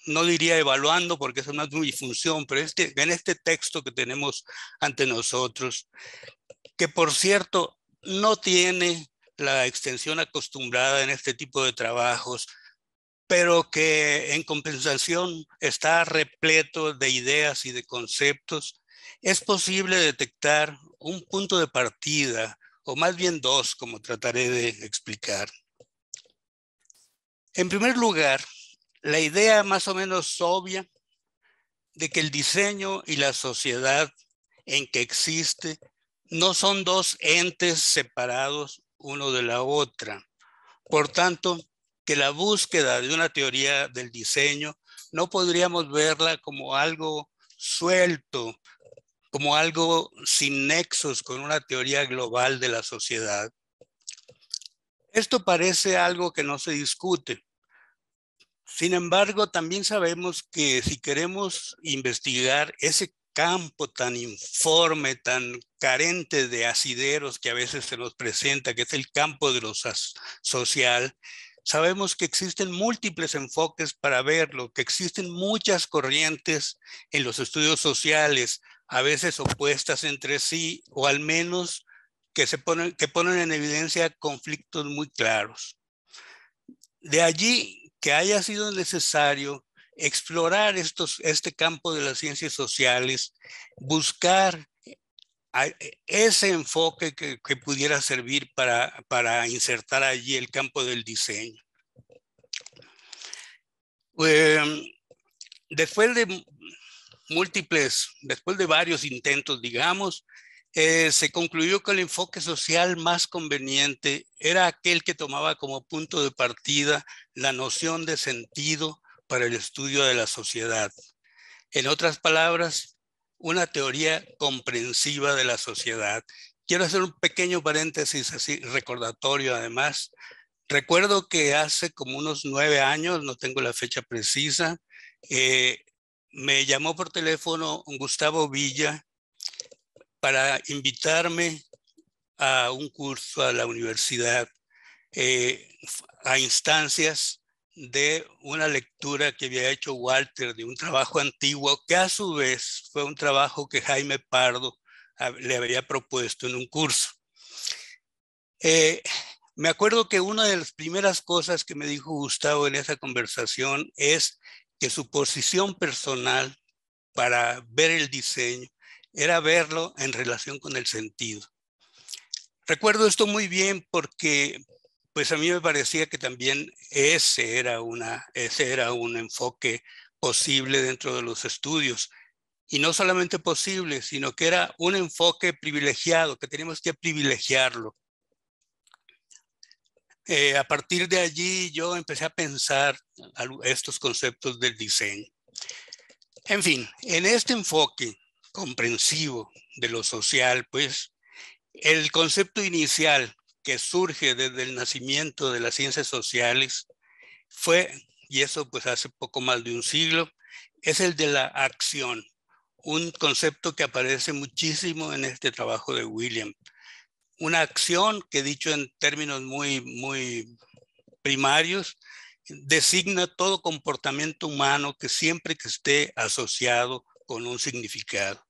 no diría evaluando porque eso no es mi función, pero en este texto que tenemos ante nosotros, que por cierto no tiene la extensión acostumbrada en este tipo de trabajos, pero que en compensación está repleto de ideas y de conceptos, es posible detectar un punto de partida o más bien dos, como trataré de explicar. En primer lugar, la idea más o menos obvia de que el diseño y la sociedad en que existe no son dos entes separados uno de la otra. Por tanto, que la búsqueda de una teoría del diseño no podríamos verla como algo suelto, como algo sin nexos con una teoría global de la sociedad. Esto parece algo que no se discute. Sin embargo, también sabemos que si queremos investigar ese campo tan informe, tan carente de asideros que a veces se nos presenta, que es el campo de lo social, sabemos que existen múltiples enfoques para verlo, que existen muchas corrientes en los estudios sociales, a veces opuestas entre sí, o al menos que ponen en evidencia conflictos muy claros. De allí que haya sido necesario explorar este campo de las ciencias sociales, buscar ese enfoque que pudiera servir para insertar allí el campo del diseño. Después de varios intentos, digamos, se concluyó que el enfoque social más conveniente era aquel que tomaba como punto de partida la noción de sentido para el estudio de la sociedad. En otras palabras, una teoría comprensiva de la sociedad. Quiero hacer un pequeño paréntesis así recordatorio además. Recuerdo que hace como unos 9 años, no tengo la fecha precisa, me llamó por teléfono Gustavo Villa para invitarme a un curso a la universidad, a instancias de una lectura que había hecho Walter de un trabajo antiguo, que a su vez fue un trabajo que Jaime Pardo le había propuesto en un curso. Me acuerdo que una de las primeras cosas que me dijo Gustavo en esa conversación es que su posición personal para ver el diseño era verlo en relación con el sentido. Recuerdo esto muy bien porque pues a mí me parecía que también ese era un enfoque posible dentro de los estudios. Y no solamente posible, sino que era un enfoque privilegiado, que teníamos que privilegiarlo. A partir de allí yo empecé a pensar estos conceptos del diseño. En fin, en este enfoque comprensivo de lo social, pues el concepto inicial que surge desde el nacimiento de las ciencias sociales fue, y eso pues hace poco más de un siglo, es el de la acción, un concepto que aparece muchísimo en este trabajo de William. Una acción que, dicho en términos muy primarios, designa todo comportamiento humano que siempre que esté asociado con un significado.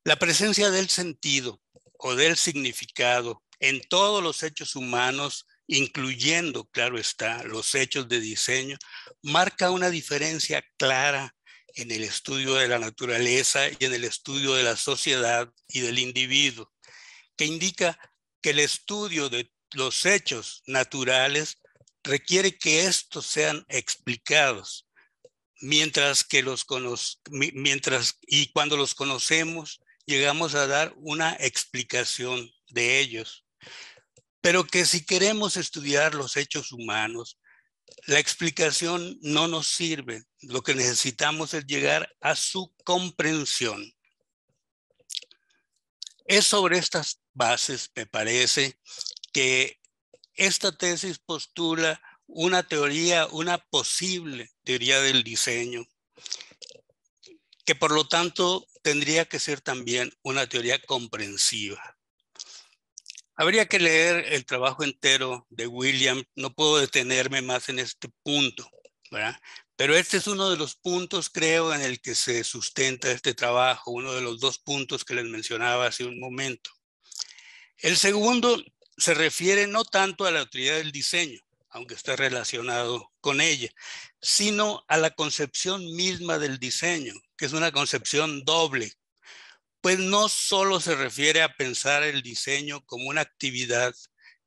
La presencia del sentido o del significado en todos los hechos humanos, incluyendo, claro está, los hechos de diseño, marca una diferencia clara en el estudio de la naturaleza y en el estudio de la sociedad y del individuo, que indica que el estudio de los hechos naturales requiere que estos sean explicados, y cuando los conocemos, llegamos a dar una explicación de ellos. Pero que si queremos estudiar los hechos humanos, la explicación no nos sirve. Lo que necesitamos es llegar a su comprensión. Es sobre estas bases, me parece, que esta tesis postula una posible teoría del diseño, que por lo tanto tendría que ser también una teoría comprensiva. Habría que leer el trabajo entero de William, no puedo detenerme más en este punto, ¿verdad? Pero este es uno de los puntos, creo, en el que se sustenta este trabajo, uno de los 2 puntos que les mencionaba hace un momento. El segundo se refiere no tanto a la teoría del diseño, aunque está relacionado con ella, sino a la concepción misma del diseño, que es una concepción doble. pues no solo se refiere a pensar el diseño como una actividad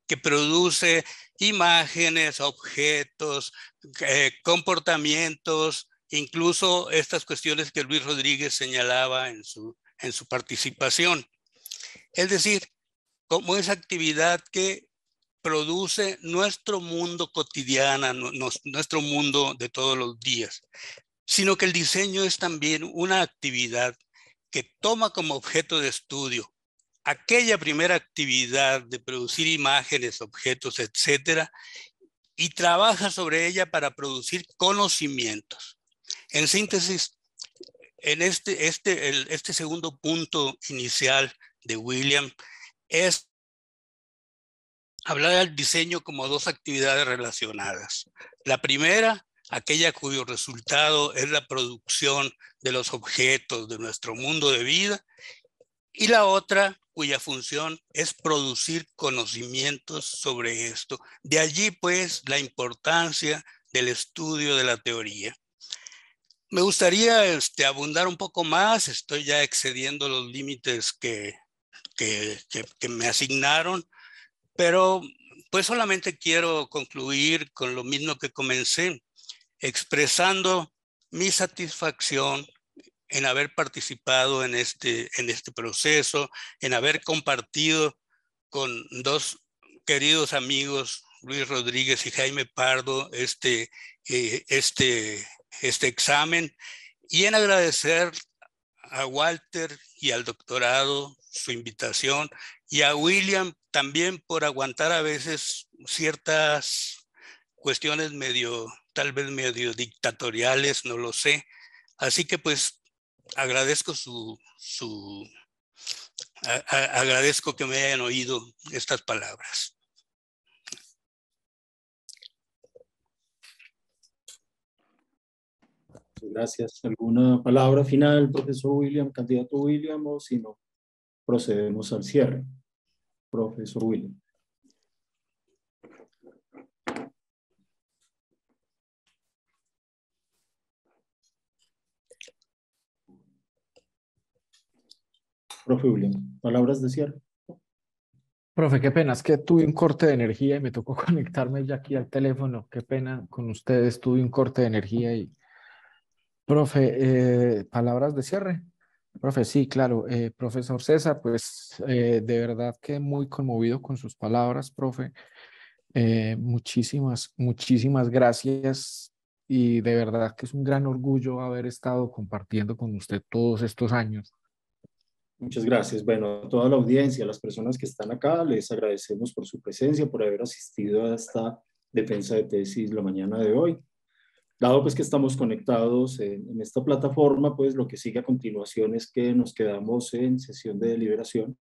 que produce imágenes, objetos, comportamientos, incluso estas cuestiones que Luis Rodríguez señalaba en su participación. Es decir, como esa actividad que produce nuestro mundo cotidiano, nuestro mundo de todos los días, sino que el diseño es también una actividad que toma como objeto de estudio aquella primera actividad de producir imágenes, objetos, etcétera, y trabaja sobre ella para producir conocimientos. En síntesis, en este segundo punto inicial de William es hablar del diseño como dos actividades relacionadas. La primera, aquella cuyo resultado es la producción de los objetos de nuestro mundo de vida, y la otra, cuya función es producir conocimientos sobre esto. De allí, pues, la importancia del estudio de la teoría. Me gustaría abundar un poco más, estoy ya excediendo los límites que me asignaron, pero pues solamente quiero concluir con lo mismo que comencé, expresando mi satisfacción en haber participado en este proceso, en haber compartido con dos queridos amigos, Luis Rodríguez y Jaime Pardo, este examen, y en agradecer a Walter y al doctorado su invitación, y a William también por aguantar a veces ciertas cuestiones tal vez medio dictatoriales, no lo sé. Así que pues agradezco agradezco que me hayan oído estas palabras. Gracias. ¿Alguna palabra final, profesor William, candidato William, o si no, procedemos al cierre? Profesor William. Profe William, palabras de cierre. Profe, qué pena, es que tuve un corte de energía y me tocó conectarme ya aquí al teléfono. Qué pena con ustedes, tuve un corte de energía y... Profe, palabras de cierre. Profe, sí, claro. Profesor César, pues de verdad que muy conmovido con sus palabras, profe. Muchísimas gracias y de verdad que es un gran orgullo haber estado compartiendo con usted todos estos años. Muchas gracias. Bueno, a toda la audiencia, a las personas que están acá, les agradecemos por su presencia, por haber asistido a esta defensa de tesis la mañana de hoy. Dado pues que estamos conectados en esta plataforma, pues lo que sigue a continuación es que nos quedamos en sesión de deliberación